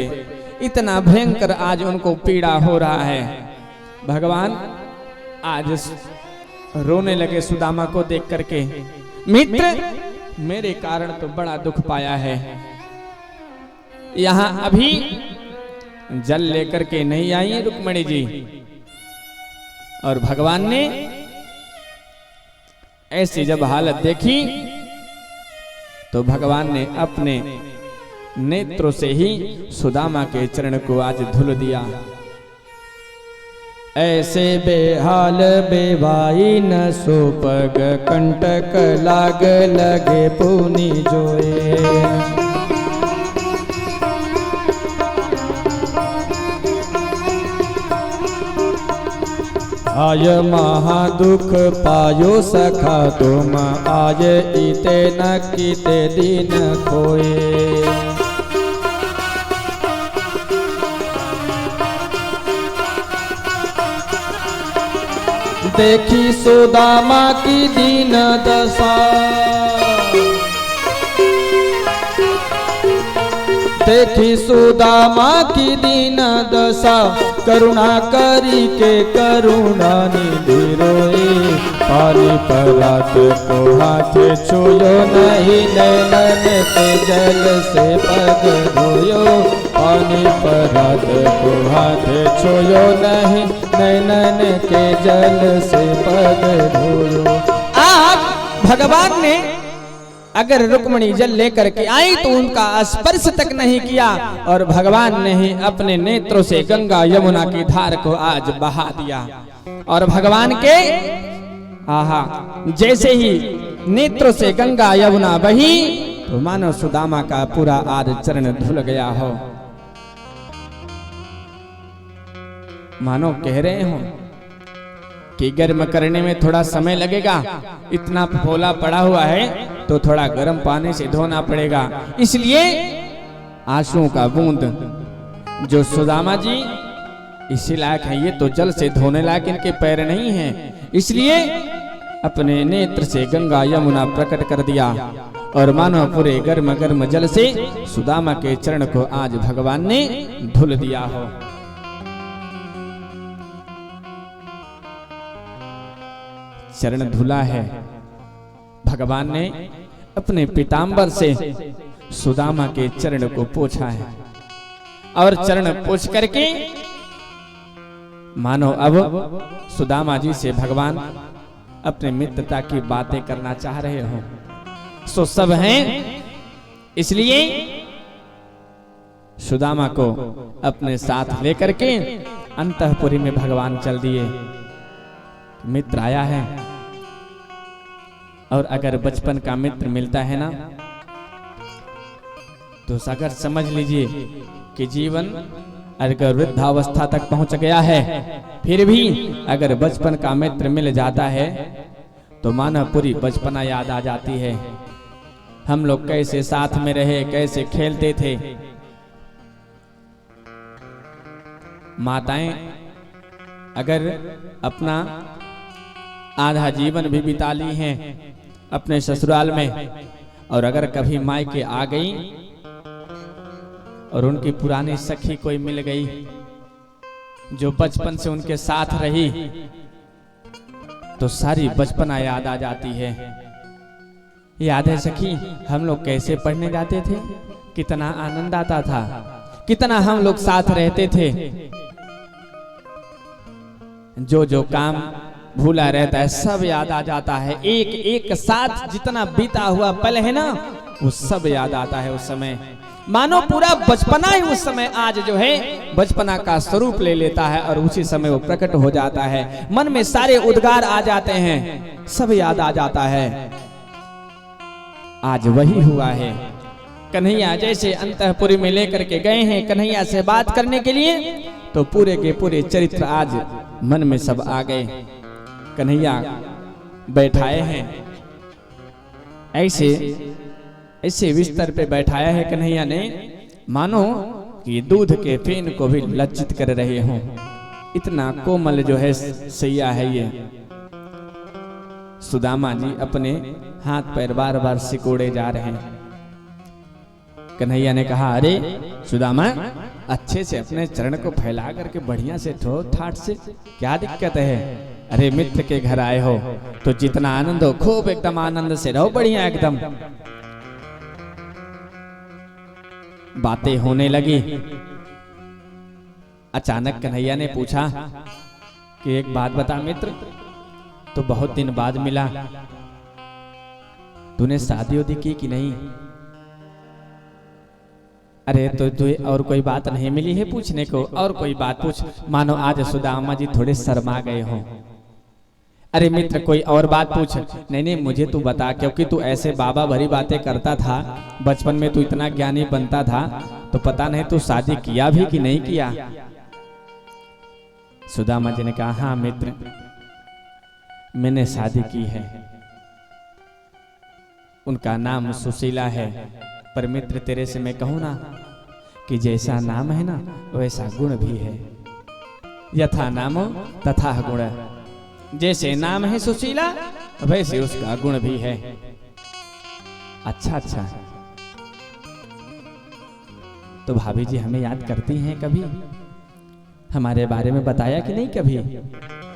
इतना भयंकर आज उनको पीड़ा हो रहा है। भगवान आज रोने लगे सुदामा को देख करके, मित्र मेरे कारण तो बड़ा दुख पाया है, यहां अभी जल लेकर के नहीं आई रुक्मिणी जी। और भगवान ने ऐसी जब हालत देखी तो भगवान ने अपने नेत्रों से ही सुदामा के चरण को आज धुल दिया। ऐसे बेहाल बेवाई न सोपग कंटक लाग लगे पुनि जोए। आय महादुख पायो सखा तुम, आय इते न कीते दिन खोए। देखी सुदामा की दीन दशा, देखी सुदामा की दीन दशा, करुणा करी के करुणा निधि रोए। पानी परात को हाथ छुयो नहीं, नैनन के जल से पग धोयो। पानी परात को हाथ छुयो नहीं, नैनन के जल से पग धोयो। आप भगवान ने अगर रुक्मिणी जल लेकर के आई तो उनका स्पर्श तक नहीं किया, और भगवान ने ही अपने नेत्रों से गंगा यमुना की धार को आज बहा दिया। और भगवान के आहा जैसे ही नेत्रों से गंगा यमुना बही तो मानो सुदामा का पूरा आज चरण धुल गया हो। मानो कह रहे हो कि गर्म करने में थोड़ा समय लगेगा, इतना फफोला पड़ा हुआ है तो थोड़ा गर्म पानी से धोना पड़ेगा। इसलिए आंसुओं का बूंद जो सुदामा जी इसी लायक है, ये तो जल से धोने लायक इनके पैर नहीं हैं, इसलिए अपने नेत्र से गंगा यमुना प्रकट कर दिया और मानो पूरे गर्म गर्म जल से सुदामा के चरण को आज भगवान ने धुल दिया हो। चरण धुला है, भगवान ने अपने पीतांबर से सुदामा के चरण को पोंछा है और चरण पोंछ करके मानो अब सुदामा जी से भगवान अपने मित्रता की बातें करना चाह रहे हो। सो सब हैं, इसलिए सुदामा को अपने साथ लेकर के अंतःपुरी में भगवान चल दिए। मित्र आया है, और अगर बचपन का मित्र मिलता है ना तो अगर समझ लीजिए कि जीवन अगर वृद्धावस्था तक पहुंच गया है, फिर भी अगर बचपन का मित्र मिल जाता है तो मानो पूरी बचपना याद आ जाती है। हम लोग कैसे साथ में रहे, कैसे खेलते थे। माताएं अगर अपना आधा जीवन भी बिता ली हैं अपने ससुराल में, और अगर कभी मायके आ गई और उनकी पुरानी सखी कोई मिल गई जो बचपन से उनके साथ रही, तो सारी बचपना याद आ जाती है। याद है सखी, हम लोग कैसे पढ़ने जाते थे, कितना आनंद आता था, कितना हम लोग साथ रहते थे। जो जो काम भूला रहता है सब याद आ जाता है। एक एक साथ जितना बीता हुआ पल है ना, वो सब याद आता है उस समय। मानो पूरा बचपना ही उस समय आज जो है बचपना का स्वरूप ले लेता है और उसी समय वो प्रकट हो जाता है। मन में सारे उद्गार आ जाते हैं, सब याद आ जाता है। आज वही हुआ है। कन्हैया जैसे अंतःपुरी में लेकर के गए हैं कन्हैया से बात करने के लिए, तो पूरे के पूरे चरित्र आज मन में सब आ गए। कन्हैया बैठाए हैं, ऐसे बिस्तर पे बैठाया है कन्हैया ने, मानो कि दूध के फेन को भी लज्जित कर रहे हों। इतना कोमल जो है सैया है ये। सुदामा जी अपने हाथ पैर बार बार सिकोड़े जा रहे हैं। कन्हैया ने कहा, अरे सुदामा, अच्छे से अपने चरण को फैला करके बढ़िया से ठो ठाठ से, क्या दिक्कत है? अरे मित्र के घर आए हो तो जितना आनंद हो खूब एकदम आनंद से रहो, बढ़िया एकदम। बातें होने लगी। अचानक कन्हैया ने पूछा कि एक बात बता मित्र, तो बहुत दिन बाद मिला, तूने शादी उदी की कि नहीं? अरे तो तुझे और कोई बात नहीं मिली है पूछने को? और कोई बात पूछ। मानो आज सुदामा जी थोड़े शर्मा गए हों। अरे मित्र कोई और बात पूछ। नहीं नहीं मुझे तू बता, क्योंकि तू ऐसे बाबा भरी बातें करता था, बचपन में तू इतना ज्ञानी बनता था, तो पता नहीं तू शादी किया भी कि नहीं किया? सुदामा जी ने कहा, हाँ मित्र मैंने शादी की है। उनका नाम सुशीला है। पर मित्र तेरे से मैं कहूं ना कि जैसा नाम है ना वैसा गुण भी है। यथा नामो तथा गुण। जैसे नाम है सुशीला वैसे उसका गुण भी है। अच्छा अच्छा, तो भाभी जी हमें याद करती हैं कभी? हमारे बारे में बताया कि नहीं कभी?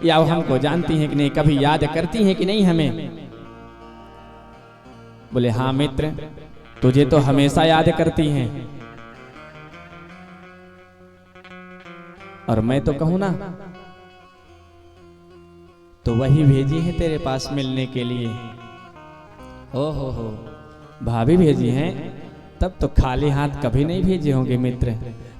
या वो हमको जानती हैं कि नहीं, कभी याद करती हैं कि नहीं हमें? बोले हाँ मित्र, तुझे तो हमेशा याद करती हैं। और मैं तो कहूं ना तो वही भेजी है तेरे पास मिलने के लिए। ओ हो, भाभी भेजी हैं, तब तो खाली हाथ कभी नहीं भेजे होंगे मित्र।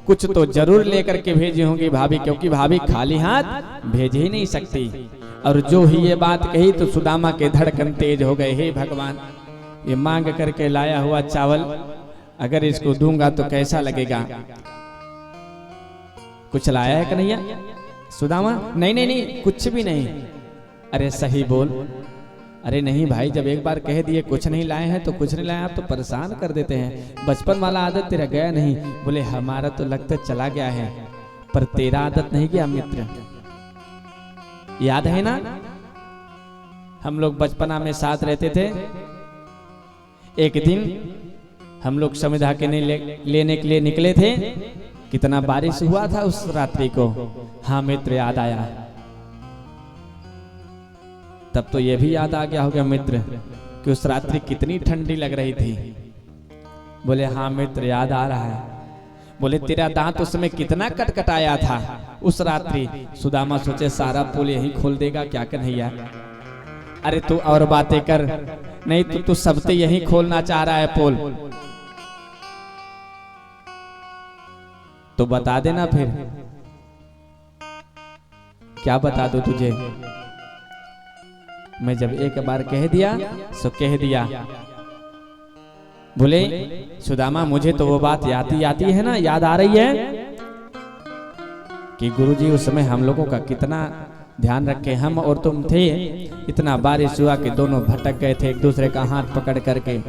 कुछ तो जरूर लेकर के भेजी होंगी भाभी, क्योंकि भाभी खाली हाथ भेज ही नहीं सकती। और जो ही ये बात कही तो सुदामा के धड़कन तेज हो गए। हे भगवान, ये मांग करके लाया हुआ चावल अगर इसको दूंगा तो कैसा लगेगा? कुछ लाया है कन्हैया? सुदामा नहीं नहीं नहीं कुछ भी नहीं। अरे सही बोल। अरे नहीं भाई, जब एक बार कह दिए कुछ नहीं लाए हैं तो कुछ नहीं लाए, आप तो परेशान कर देते हैं। बचपन वाला आदत तेरा गया नहीं। बोले हमारा तो लगता चला गया है, पर तेरा आदत नहीं गया मित्र। याद है ना, हम लोग बचपना में साथ रहते थे। एक दिन हम लोग संविधा के लेने के लिए निकले थे। कितना बारिश हुआ था उस रात्रि को। हाँ मित्र, याद आया। तब तो ये भी याद आ गया होगा मित्र कि उस रात्रि कितनी ठंडी लग रही थी। बोले हाँ मित्र, याद आ रहा है। बोले तेरा दांत उस समय कितना कटकटाया था उस रात्रि। सुदामा सोचे सारा पुल यही खोल देगा क्या कन्हैया। अरे तू और बातें कर, नहीं तो तू सबसे यही खोलना चाह रहा है पुल, तो बता देना फिर। क्या बता दो तुझे? मैं जब एक बार कह दिया सो कह दिया। बोले सुदामा मुझे तो वो बात याद है ना, याद आ रही है कि गुरुजी उस समय हम लोगों का कितना ध्यान रखे। हम और तुम थे, इतना बारिश हुआ कि दोनों भटक गए थे एक दूसरे का हाथ पकड़ करके,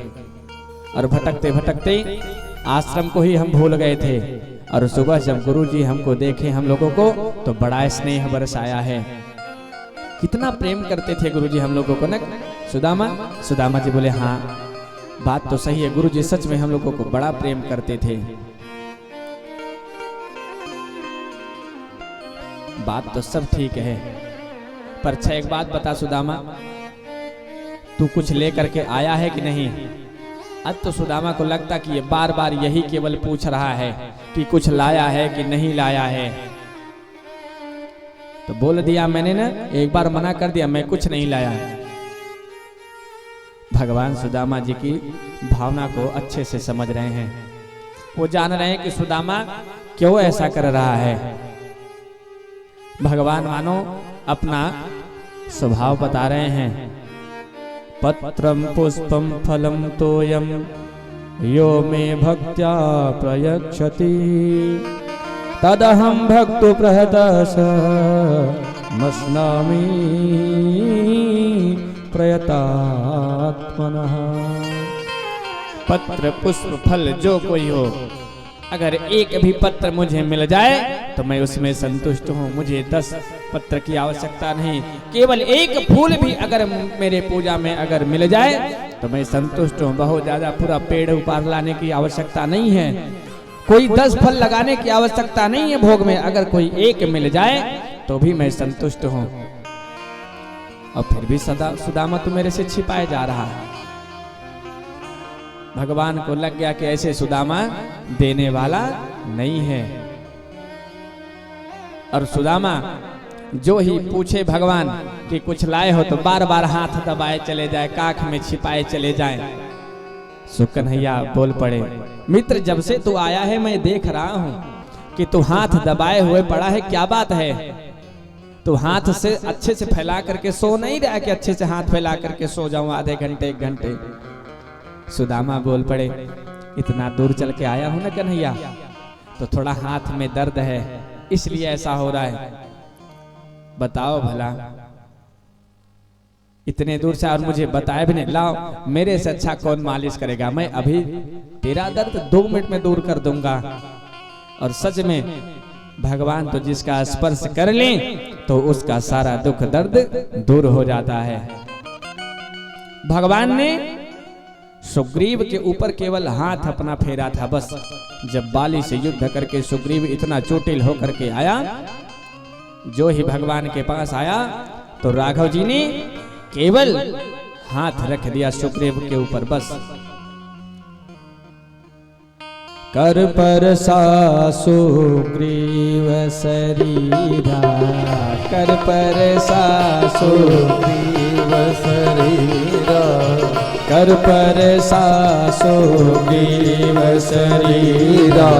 और भटकते भटकते आश्रम को ही हम भूल गए थे। और सुबह जब गुरुजी हमको देखे हम लोगों को तो बड़ा स्नेह बरसाया है। कितना प्रेम करते थे गुरुजी हम लोगों को ना सुदामा। सुदामा जी बोले हाँ बात तो सही है, गुरुजी सच में हम लोगों को बड़ा प्रेम करते थे। बात तो सब ठीक है, पर अच्छा एक बात बता सुदामा, तू कुछ लेकर के आया है कि नहीं? अब तो सुदामा को लगता कि ये बार बार यही केवल पूछ रहा है कि कुछ लाया है कि नहीं लाया है। तो बोल दिया मैंने ना, एक बार मना कर दिया, मैं कुछ नहीं लाया। भगवान सुदामा जी की भावना को अच्छे से समझ रहे हैं। वो जान रहे हैं कि सुदामा क्यों ऐसा कर रहा है। भगवान मानो अपना स्वभाव बता रहे हैं। पत्रम पुष्पम फलम तोयम यो मे भक्त्या प्रयच्छति तदहम भक्तो प्रहतस मस्नामि प्रयतात्मनः। पत्र पुष्प फल जो कोई हो, अगर एक भी पत्र मुझे मिल जाए तो मैं उसमें संतुष्ट हूँ। मुझे 10 पत्र की आवश्यकता नहीं, केवल एक फूल भी अगर मेरे पूजा में अगर मिल जाए तो मैं संतुष्ट हूँ। बहुत ज्यादा पूरा पेड़ ऊपर लाने की आवश्यकता नहीं है, कोई 10 फल लगाने की आवश्यकता नहीं है भोग में, अगर कोई एक मिल जाए तो भी मैं संतुष्ट हूँ। और फिर भी सदा सुदामा तू मेरे से छिपाए जा रहा है। भगवान को लग गया कि ऐसे सुदामा देने वाला नहीं है। और सुदामा जो ही पूछे भगवान कि कुछ लाए हो तो बार बार हाथ दबाए चले जाए, काख में छिपाए चले जाए। सो कन्हैया बोल पड़े, मित्र जब से तू आया है मैं देख रहा हूं कि तू हाथ दबाए हुए पड़ा है, क्या बात है? तू हाथ से अच्छे से फैला करके सो नहीं रहा कि अच्छे से हाथ फैला करके सो जाऊं आधे घंटे 1 घंटे। सुदामा बोल पड़े, इतना दूर चल के आया हूं ना कन्हैया, तो थोड़ा हाथ में दर्द है इसलिए ऐसा हो रहा है। बताओ भला, इतने दूर से और मुझे बताया भी नहीं, लाओ मेरे से अच्छा कौन मालिश करेगा? मैं अभी तेरा दर्द 2 मिनट में दूर कर दूंगा। और सच में भगवान तो जिसका स्पर्श कर ले तो उसका सारा दुख दर्द दूर हो जाता है। भगवान ने सुग्रीव के ऊपर केवल हाथ अपना फेरा था बस। जब बाली से युद्ध करके सुग्रीव इतना चोटिल होकर के आया, जो ही भगवान के पास आया तो राघव जी ने केवल हाथ रख दिया सुग्रीव के ऊपर बस। कर पर सा सुग्रीव शरीरा, कर पर सा सुग्रीव शरीरा, कर पर सा सुग्रीव शरीरा,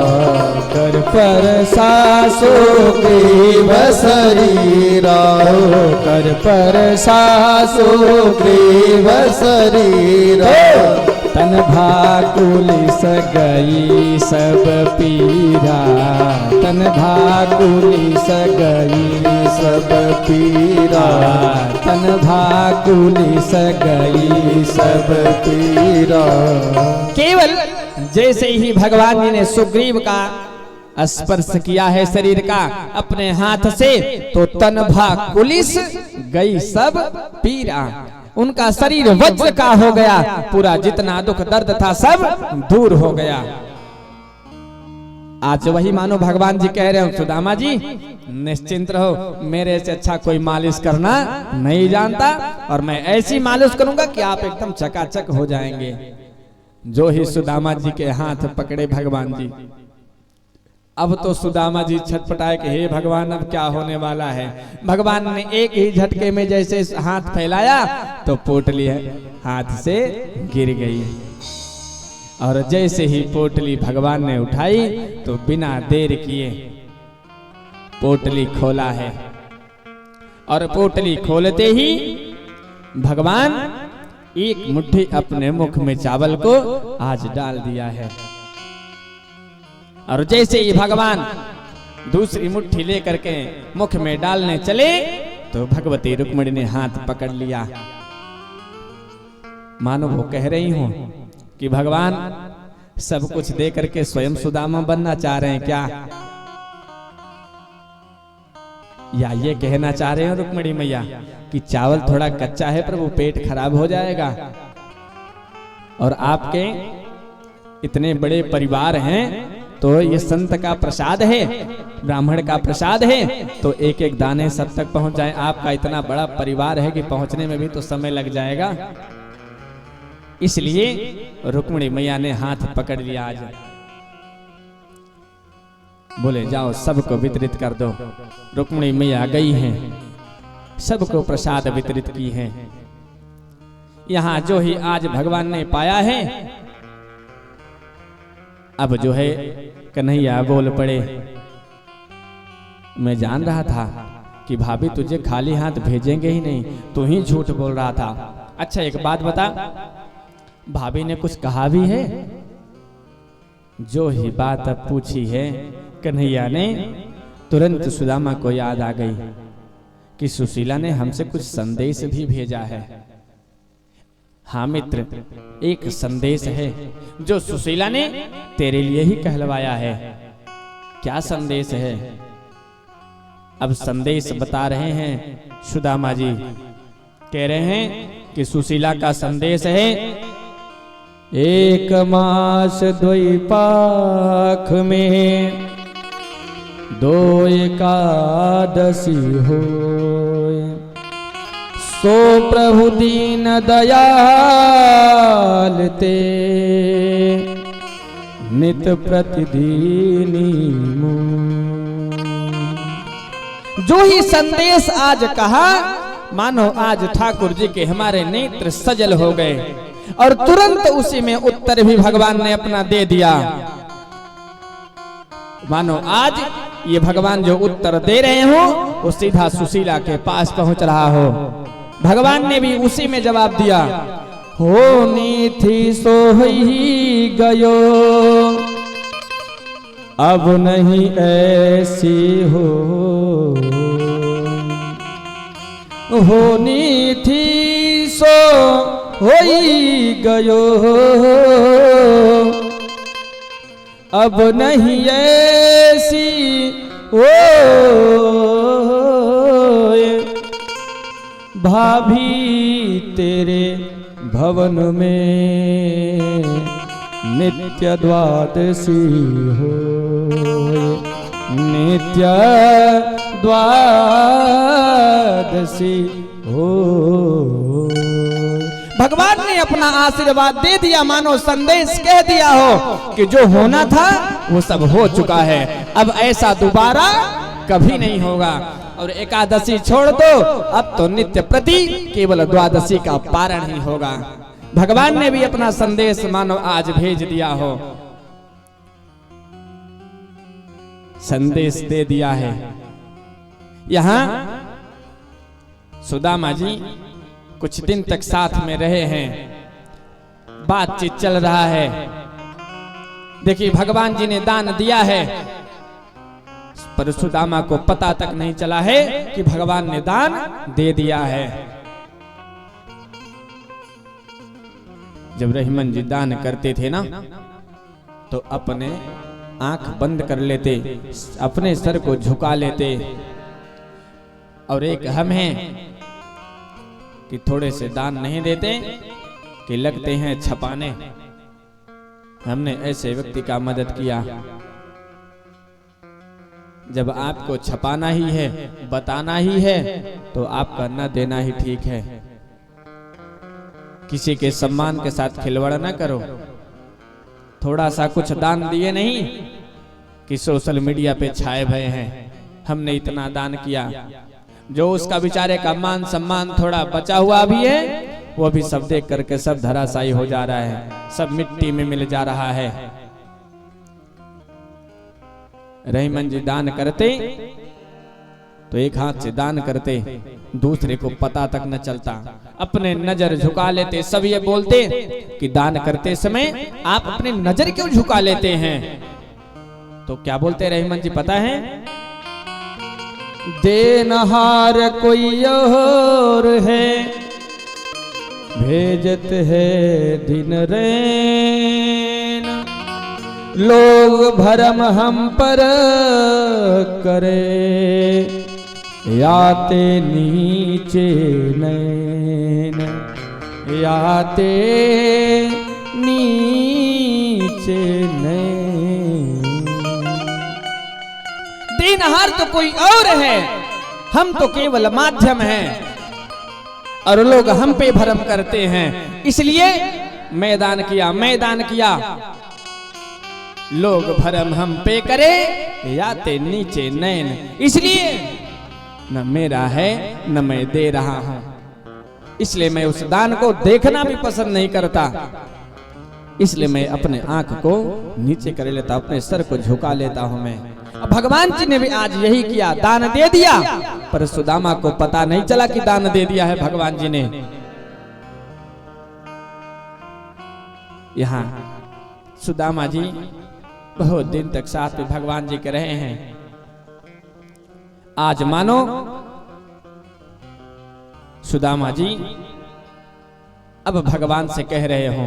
कर पर सा सुग्रीव शरीरा, कर पर सा सुग्रीव शरीरा। तन भाकुलिस गई सब पीरा, तन भाकुलिस गई सब पीरा, तन भाकुलिस गई सब पीरा। केवल जैसे ही भगवान जी ने सुग्रीव का स्पर्श किया है शरीर का अपने हाथ से, तो तन भाकुलिस गई सब पीरा, उनका शरीर वज्र का हो गया, पूरा जितना दुख दर्द था सब दूर हो गया। आज वही मानो भगवान जी कह रहे हो, सुदामा जी निश्चिंत रहो, मेरे से अच्छा कोई मालिश करना नहीं जानता, और मैं ऐसी मालिश करूंगा कि आप एकदम चकाचक हो जाएंगे। जो ही सुदामा जी के हाथ पकड़े भगवान जी, अब तो सुदामा जी छटपटाए कि हे भगवान अब क्या होने वाला है। भगवान ने एक ही झटके में जैसे हाथ फैलाया तो पोटली हाथ से गिर गई, और जैसे ही पोटली भगवान ने उठाई तो बिना देर किए पोटली खोला है, और पोटली खोलते ही भगवान एक मुट्ठी अपने मुख में चावल को आज डाल दिया है, और जैसे ही भगवान दूसरी मुट्ठी लेकर के मुख में डालने चले तो भगवती रुक्मिणी ने हाथ पकड़ लिया। मानो वो कह रही हूं कि भगवान सब कुछ दे करके स्वयं सुदामा बनना चाह रहे हैं क्या, या ये कहना चाह रहे हो रुक्मिणी मैया कि चावल थोड़ा कच्चा है प्रभु, पेट खराब हो जाएगा, और आपके इतने बड़े परिवार हैं तो ये संत का प्रसाद है, ब्राह्मण का प्रसाद है, तो एक एक दाने सब तक पहुंच जाए। आपका इतना बड़ा परिवार है कि पहुंचने में भी तो समय लग जाएगा। इसलिए रुक्मिणी मैया ने हाथ पकड़ लिया आज, बोले जाओ सबको वितरित कर दो। रुक्मिणी मैया गई हैं, सबको प्रसाद वितरित की है। यहां जो ही आज भगवान ने पाया है, अब जो है कन्हैया बोल पड़े, मैं जान रहा था कि भाभी तुझे खाली हाथ भेजेंगे ही नहीं, तू ही झूठ बोल रहा था। अच्छा एक बात बता, भाभी ने कुछ कहा भी है? जो ही बात अब पूछी है कन्हैया ने, तुरंत सुदामा को याद आ गई कि सुशीला ने हमसे कुछ संदेश भी भेजा है। हाँ मित्र, एक संदेश है जो सुशीला ने तेरे लिए ही कहलवाया है। क्या संदेश है? अब संदेश बता रहे हैं सुदामा जी, कह रहे हैं कि सुशीला का संदेश है, एक मास द्वैपाख में दो एकादशी होय, सो प्रभु दीन दयाल ते नित प्रतिदिनी जो ही संदेश आज कहा, मानो आज ठाकुर जी के हमारे नेत्र सजल हो गए, और तुरंत उसी में उत्तर भी भगवान ने अपना दे दिया। मानो आज ये भगवान जो उत्तर दे रहे हो वो सीधा सुशीला के पास पहुंच रहा हो। भगवान ने भी उसी में जवाब दिया, होनी थी सो ही गयो, अब नहीं ऐसी हो, होनी थी सो होई गयो, अब नहीं ऐसी हो, भाभी तेरे भवन में नित्य द्वादशी हो, नित्य द्वादशी हो। भगवान ने अपना आशीर्वाद दे दिया, मानो संदेश कह दिया हो कि जो होना था वो सब हो चुका है, अब ऐसा दोबारा कभी नहीं होगा। और एकादशी छोड़ दो, अब तो नित्य प्रति केवल द्वादशी का पारण ही होगा। भगवान ने भी अपना संदेश मानो आज भेज दिया हो, संदेश दे दिया है। यहां सुदामा जी कुछ दिन तक साथ में रहे हैं। बातचीत चल रहा है। देखिए भगवान जी ने दान दिया है, पर सुदामा को पता तक नहीं चला है कि भगवान ने दान दे दिया है। जब रहीमन जी दान करते थे ना, तो अपने आंख बंद कर लेते, अपने सर को झुका लेते, और एक हम हैं कि थोड़े से दान नहीं देते कि लगते हैं छपाने। हमने ऐसे व्यक्ति का मदद किया। जब आपको छपाना ही है, बताना ही है, तो आपका न देना ही ठीक है। किसी के सम्मान के साथ खिलवाड़ न करो। थोड़ा सा कुछ दान दिए नहीं कि सोशल मीडिया पे छाए भये हैं, हमने इतना दान किया। जो उसका बेचारे का मान सम्मान थोड़ा बचा हुआ भी है, वो भी सब देख करके सब धराशायी हो जा रहा है, सब मिट्टी में मिल जा रहा है। रहीमन जी दान करते तो एक हाथ से दान करते, दूसरे को पता तक न चलता, अपने नजर झुका लेते। सब ये बोलते कि दान करते समय आप अपनी नजर क्यों झुका लेते हैं? तो क्या बोलते रहीमन जी पता है? देनहार कोई और है, भेजत है दिन रैन। लोग भरम हम पर करे, याते नीचे नैन, याते नीचे नैन। देनहार तो कोई और है, हम तो केवल माध्यम हैं, और लोग हम पे भरम करते हैं। इसलिए मैदान किया, मैदान किया। लोग भरम हम पे करे, याते नीचे नैन। इसलिए न मेरा है न मैं दे रहा हूं, इसलिए मैं उस दान को देखना भी पसंद नहीं करता। इसलिए मैं अपने आंख को नीचे कर लेता, अपने सर को झुका लेता हूं मैं। अब भगवान जी ने भी आज यही किया, दान दे दिया, पर सुदामा को पता नहीं चला कि दान दे दिया है भगवान जी ने। यहां सुदामा जी बहुत दिन तक साथ में भगवान जी के रहे हैं। आज मानो सुदामा जी अब भगवान से कह रहे हो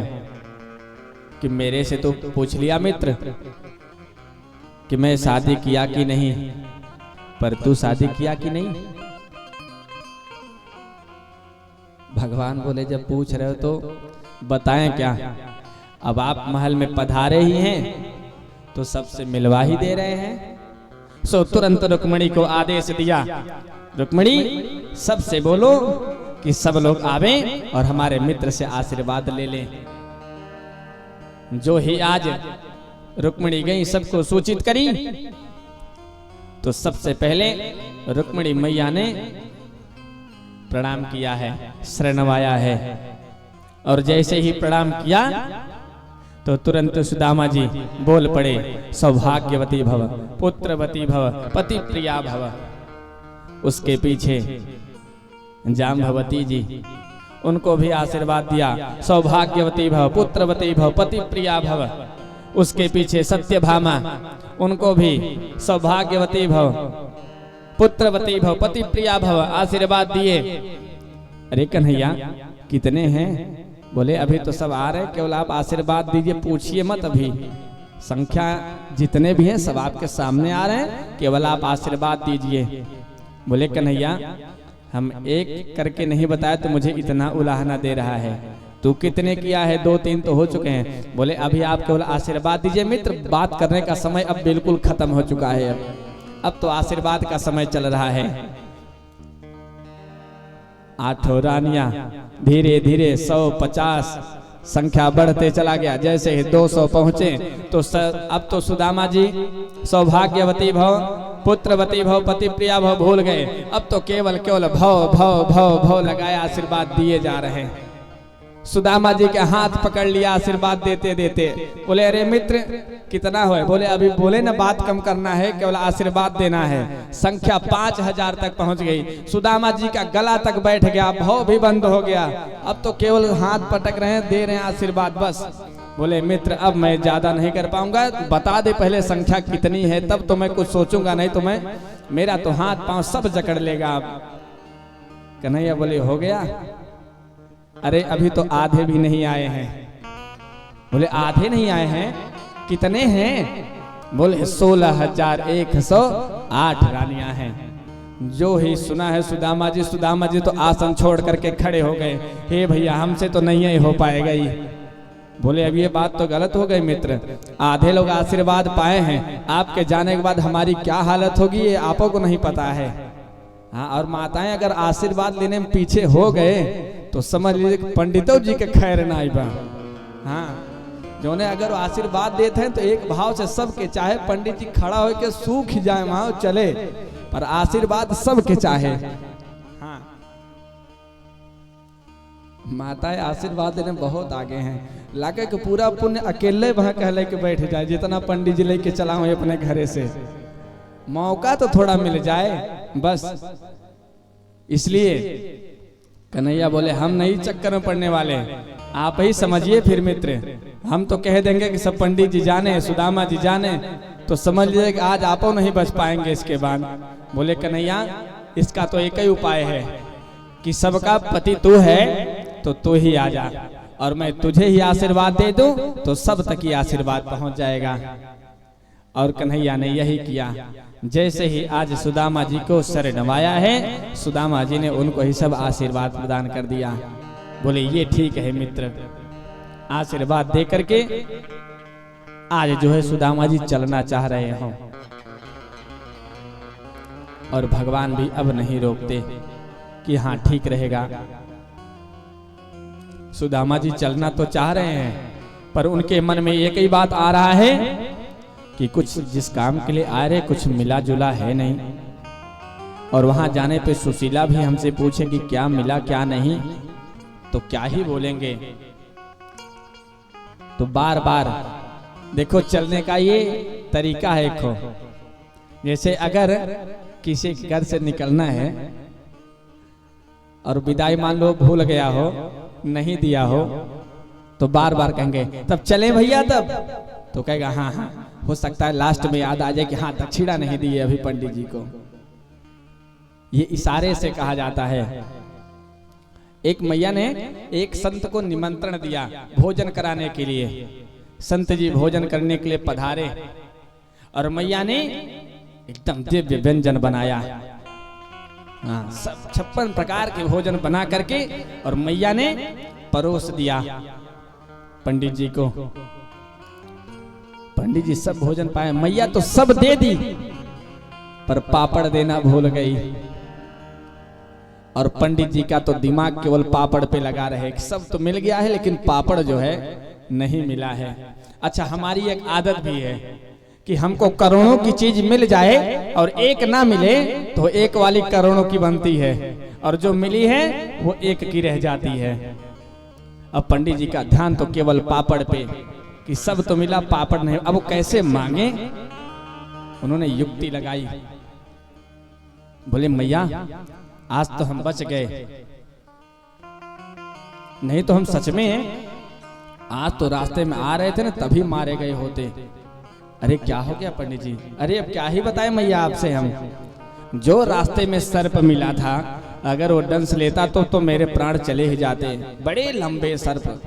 कि मेरे से तो पूछ लिया मित्र कि मैं शादी किया कि नहीं, पर तू शादी किया कि नहीं? भगवान बोले जब पूछ रहे हो तो बताएं क्या? अब आप महल में पधारे ही हैं तो सबसे मिलवा ही दे रहे हैं। सो तुरंत रुक्मिणी को आदेश दिया, रुक्मिणी सबसे बोलो कि सब लोग आवें और हमारे मित्र से आशीर्वाद ले लें। जो ही आज रुक्मिणी गई, सबको सूचित करी, तो सबसे पहले रुक्मिणी मैया ने प्रणाम किया है, शरणवाया है। और जैसे ही प्रणाम किया तो तुरंत सुदामा जी बोल पड़े, सौभाग्यवती भव, पुत्रवती भव, पति प्रिया भव। उसके पीछे जाम्बवती जी, उनको भी आशीर्वाद दिया, सौभाग्यवती भव, पुत्रवती भव, पति प्रिया भव। उसके पीछे सत्यभामा, उनको भी सौभाग्यवती भव, पुत्रवती भव, पति प्रिया भव आशीर्वाद दिए। अरे कन्हैया कितने हैं? बोले अभी तो सब आ रहे, केवल आप आशीर्वाद दीजिए, पूछिए मत। अभी संख्या जितने भी हैं सब आपके सामने आ रहे हैं, केवल आप आशीर्वाद दीजिए। बोले कन्हैया हम एक करके नहीं बताया तो मुझे इतना उलाहना दे रहा है, तू कितने किया है? 2-3 तो हो चुके हैं। बोले अभी आप केवल आशीर्वाद दीजिए मित्र, बात करने का समय अब बिल्कुल खत्म हो चुका है, अब तो आशीर्वाद का समय चल रहा है। 8 रानियां धीरे धीरे 150 संख्या बढ़ते चला गया। जैसे ही 200 पहुंचे तो अब तो सुदामा जी सौभाग्यवती भव, पुत्रवती भव, पति प्रिया भव भूल गए। अब तो केवल केवल भव भव भव भव लगाए आशीर्वाद दिए जा रहे हैं। सुदामा जी के हाथ पकड़ लिया आशीर्वाद देते देते। बोले अरे मित्र कितना हो? बोले अभी बोले ना बात कम करना है, केवल आशीर्वाद देना है। संख्या 5000 तक पहुंच गई। सुदामा जी का गला तक बैठ गया, भाव भी बंद हो गया। अब तो केवल हाथ पटक रहे हैं, दे रहे हैं आशीर्वाद बस। बोले मित्र अब मैं ज्यादा नहीं कर पाऊंगा, बता दे पहले संख्या कितनी है, तब तो मैं कुछ सोचूंगा, नहीं तो मैं मेरा तो हाथ पांव सब जकड़ लेगा। कन्हैया बोले हो गया? अरे अभी तो आधे भी नहीं आए हैं। बोले आधे नहीं आए हैं? कितने हैं? बोले 16,108 रानियां हैं। जो ही सुना है सुदामा जी तो आसन छोड़ करके खड़े हो गए। हे भैया हमसे तो नहीं हो पाएगा ही। बोले अब ये बात तो गलत हो गई मित्र, आधे लोग आशीर्वाद पाए हैं, आपके जाने के बाद हमारी क्या हालत होगी ये आपको को नहीं पता है। हाँ, और माताएं अगर आशीर्वाद लेने में पीछे हो गए तो समझ लीजिए पंडितों जी के खैर ना आइबा। हाँ, जो ने अगर आशीर्वाद देते हैं तो एक भाव से सबके, चाहे पंडित जी खड़ा होकर सूख जाए वहां चले, पर आशीर्वाद सबके चाहे। हाँ, माताएं आशीर्वाद देने बहुत आगे हैं। लागे कि पूरा पुण्य अकेले वहां कह ले के बैठ जाए, जितना पंडित जी लेके चला हुए अपने घरे से, मौका तो थोड़ा मिल जाए बस। इसलिए कन्हैया बोले हम नहीं चक्कर में पड़ने वाले, आप ही समझिए फिर मित्र। हम तो कह देंगे कि सब पंडित जी जाने, सुदामा जी जाने, तो समझ लीजिए कि आज आप नहीं बच पाएंगे इसके बाद। बोले कन्हैया इसका तो एक ही उपाय है कि सबका पति तू है तो तू ही आ जा, और मैं तुझे ही आशीर्वाद दे दूं तो सब तक ही आशीर्वाद पहुंच जाएगा। और कन्हैया ने यही किया। जैसे ही आज सुदामा जी को सर नवाया है, सुदामा जी ने उनको ही सब आशीर्वाद प्रदान कर दिया। बोले ये ठीक है मित्र। आशीर्वाद दे करके आज जो है सुदामा जी चलना चाह रहे हो, और भगवान भी अब नहीं रोकते कि हाँ ठीक रहेगा। सुदामा जी चलना तो चाह रहे हैं, पर उनके मन में एक ही बात आ रहा है कि कुछ जिस काम के लिए आ रहे कुछ मिला जुला है नहीं। और वहां जाने पे सुशीला भी हमसे पूछेगी क्या मिला क्या नहीं, तो क्या ही बोलेंगे। तो बार बार देखो चलने का ये तरीका है। देखो जैसे अगर किसी घर से निकलना है और विदाई मान लो भूल गया हो, नहीं दिया हो, तो बार बार कहेंगे तब चले भैया तब, तो कहेगा हाँ हाँ, हो सकता है लास्ट में याद आ जाए कि हाँ दक्षिणा नहीं दी है अभी पंडित जी को। ये इशारे से कहा जाता है। एक मैया ने एक संत को निमंत्रण दिया भोजन कराने के लिए। संत जी भोजन करने के लिए पधारे और मैया ने एकदम दिव्य व्यंजन बनाया। हाँ, सब 56 प्रकार के भोजन बना करके और मैया ने परोस दिया पंडित जी को। पंडित जी सब भोजन पाए, मैया तो सब दे दी, पर पापड़ देना भूल गई। और पंडित जी का तो दिमाग केवल पापड़ पे लगा रहे, सब तो मिल गया है लेकिन पापड़ जो है नहीं मिला है। अच्छा, हमारी एक आदत भी है कि हमको करोड़ों की चीज मिल जाए और एक ना मिले तो एक वाली करोड़ों की बनती है, और जो मिली है वो एक की रह जाती है। अब पंडित जी का ध्यान तो केवल पापड़ पे कि सब तो मिला पापड़ नहीं। अब वो कैसे मांगे? उन्होंने युक्ति लगाई। बोले मैया आज तो हम बच गए, नहीं तो हम सच में आज तो रास्ते में आ रहे थे ना तभी मारे गए होते। अरे क्या हो गया पंडित जी? अरे अब क्या ही बताएं मैया आपसे, हम जो रास्ते में सर्प मिला था अगर वो डंस लेता तो मेरे प्राण चले ही जाते। बड़े लंबे सर्प।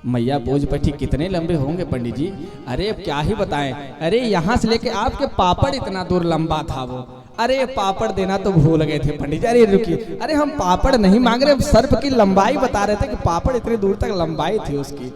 मैया बोझ बैठी कितने लंबे होंगे पंडित जी? अरे अब क्या ही बताएं, अरे यहाँ से लेके आपके पापड़ इतना दूर लंबा था वो। अरे पापड़ देना तो भूल गए थे पंडित जी। अरे रुकिए, अरे हम पापड़ नहीं मांग रहे, सर्प की लंबाई बता रहे थे कि पापड़ इतनी दूर तक लंबाई थी उसकी।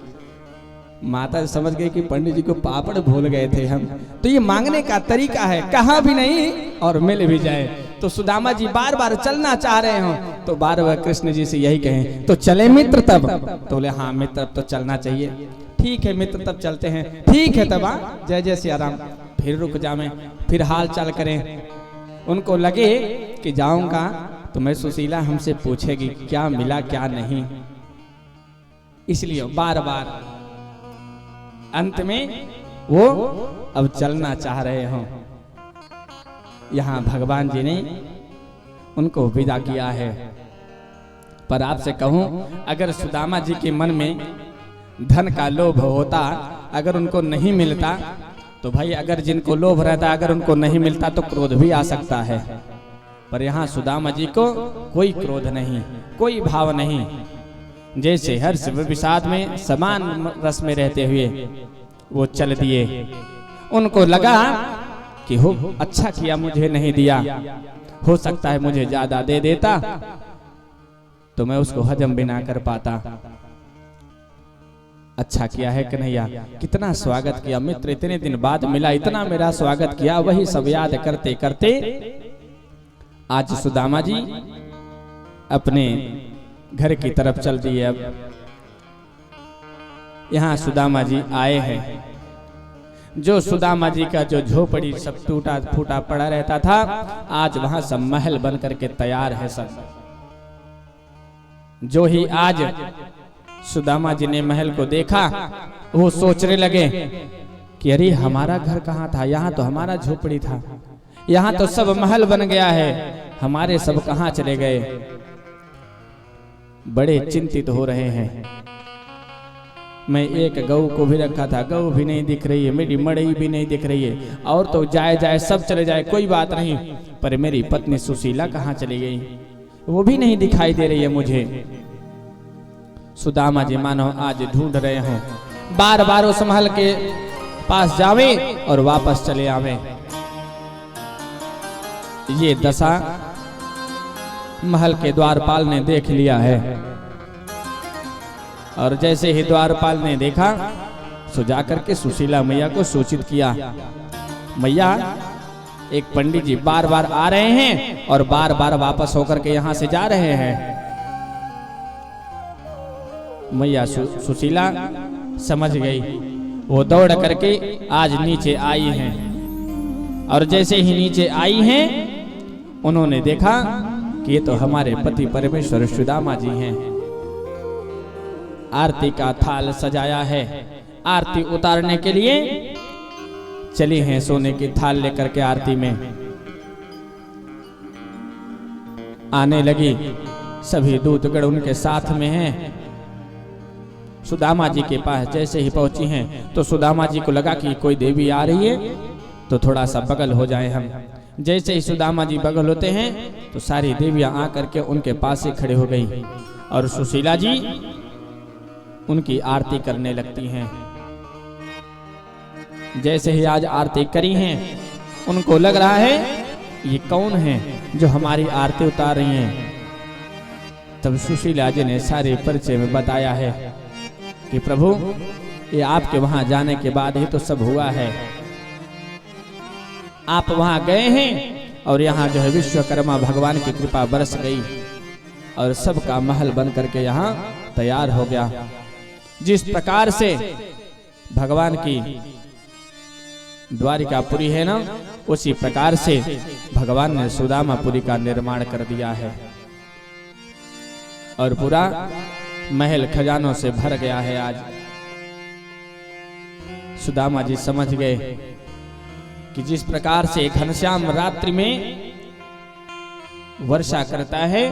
माता समझ गई कि पंडित जी को पापड़ भूल गए थे हम, तो ये मांगने का तरीका है, कहा भी नहीं और मिल भी जाए। तो सुदामा जी बार बार चलना चाह रहे हो तो बार बार कृष्ण जी से यही कहें तो चले मित्र तब? तो बोले हाँ मित्र अब तो चलना चाहिए। ठीक है मित्र तब चलते हैं। ठीक है तब जय जय सिया राम। फिर रुक जावे, फिर हाल चाल करें। उनको लगे कि जाऊंगा तो मैं सुशीला हमसे पूछेगी क्या मिला क्या नहीं। इसलिए बार बार अंत में वो अब चलना चाह रहे हों। यहां भगवान जी ने उनको विदा किया है। पर आपसे कहूं, अगर सुदामा जी के मन में धन का लोभ होता, अगर उनको नहीं मिलता, तो भाई अगर जिनको लोभ रहता, अगर उनको नहीं मिलता तो क्रोध भी आ सकता है। पर यहाँ सुदामा जी को कोई क्रोध नहीं, कोई भाव नहीं। जैसे हर्ष विषाद में समान रस में रहते हुए वो चल दिए। उनको लगा कि हो अच्छा किया मुझे नहीं दिया, हो सकता है मुझे ज्यादा दे देता तो मैं उसको हजम भी ना कर पाता। अच्छा किया है कन्हैया, कितना स्वागत किया, मित्र इतने दिन बाद मिला, इतना मेरा स्वागत किया। वही सब याद करते करते आज सुदामा जी अपने घर की तरफ चल दिए। अब यहाँ सुदामा जी आए हैं। जो सुदामा जी का जो झोपड़ी सब टूटा फूटा पड़ा रहता था, आज वहां सब महल बन करके तैयार है सब। जो ही आज सुदामा जी ने महल को देखा, वो सोचने लगे कि अरे हमारा घर कहाँ था, यहाँ तो हमारा झोपड़ी था, यहाँ तो सब महल बन गया है, हमारे सब कहाँ चले गए। बड़े चिंतित हो रहे हैं। मैं एक गऊ को भी रखा था, गऊ भी नहीं दिख रही है, मेरी मड़ई भी नहीं दिख रही है, और तो जाए जाए सब चले जाए कोई बात नहीं, पर मेरी पत्नी सुशीला कहाँ चली गई, वो भी नहीं दिखाई दे रही है मुझे। सुदामा जी मानो आज ढूंढ रहे हैं, बार बार उस महल के पास जावे और वापस चले आवे। ये दशा महल के द्वारपाल ने देख लिया है। और जैसे ही द्वारपाल ने देखा, सो जाकर के सुशीला मैया को सूचित किया, मैया एक पंडित जी बार बार आ रहे हैं और बार बार वापस होकर के यहाँ से जा रहे हैं। मैया सुशीला समझ गई, वो दौड़ करके आज नीचे आई हैं। और जैसे ही नीचे आई हैं, उन्होंने देखा कि ये तो हमारे पति परमेश्वर सुदामा जी हैं। आरती का थाल सजाया है, आरती उतारने के लिए चली हैं सोने की थाल लेकर के आरती में। आने लगी, सभी दूतगण उनके साथ में हैं। सुदामा जी के पास जैसे ही पहुंची हैं, तो सुदामा जी को लगा कि कोई देवी आ रही है, तो थोड़ा सा बगल हो जाए हम। जैसे ही सुदामा जी बगल होते हैं, तो सारी देवियां आकर के उनके पास से खड़े हो गई और सुशीला जी उनकी आरती करने लगती हैं। जैसे ही आज आरती करी हैं, उनको लग रहा है ये कौन है जो हमारी आरती उतार रही हैं। तब सुशीला जी ने सारे परिचय में बताया है कि प्रभु ये आपके वहां जाने के बाद ही तो सब हुआ है। आप वहां गए हैं और यहाँ जो है विश्वकर्मा भगवान की कृपा बरस गई और सबका महल बन करके यहाँ तैयार हो गया। जिस प्रकार से भगवान की द्वारिकापुरी है ना, उसी प्रकार से भगवान ने सुदामापुरी का निर्माण कर दिया है और पूरा महल खजानों से भर गया है। आज सुदामा जी समझ गए कि जिस प्रकार से घनश्याम रात्रि में वर्षा करता है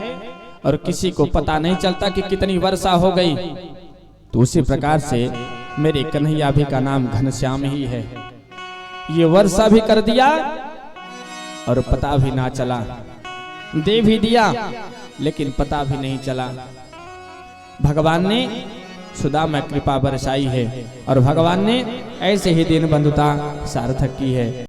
और किसी को पता नहीं चलता कि कितनी वर्षा हो गई, तो उसी प्रकार से मेरे कन्हैया भी का नाम घनश्याम ही है। ये वर्षा भी कर दिया और पता भी ना चला, दे भी दिया लेकिन पता भी नहीं चला। भगवान ने सुदामा कृपा बरसाई है और भगवान ने ऐसे ही दीन बंधुता सार्थक की है।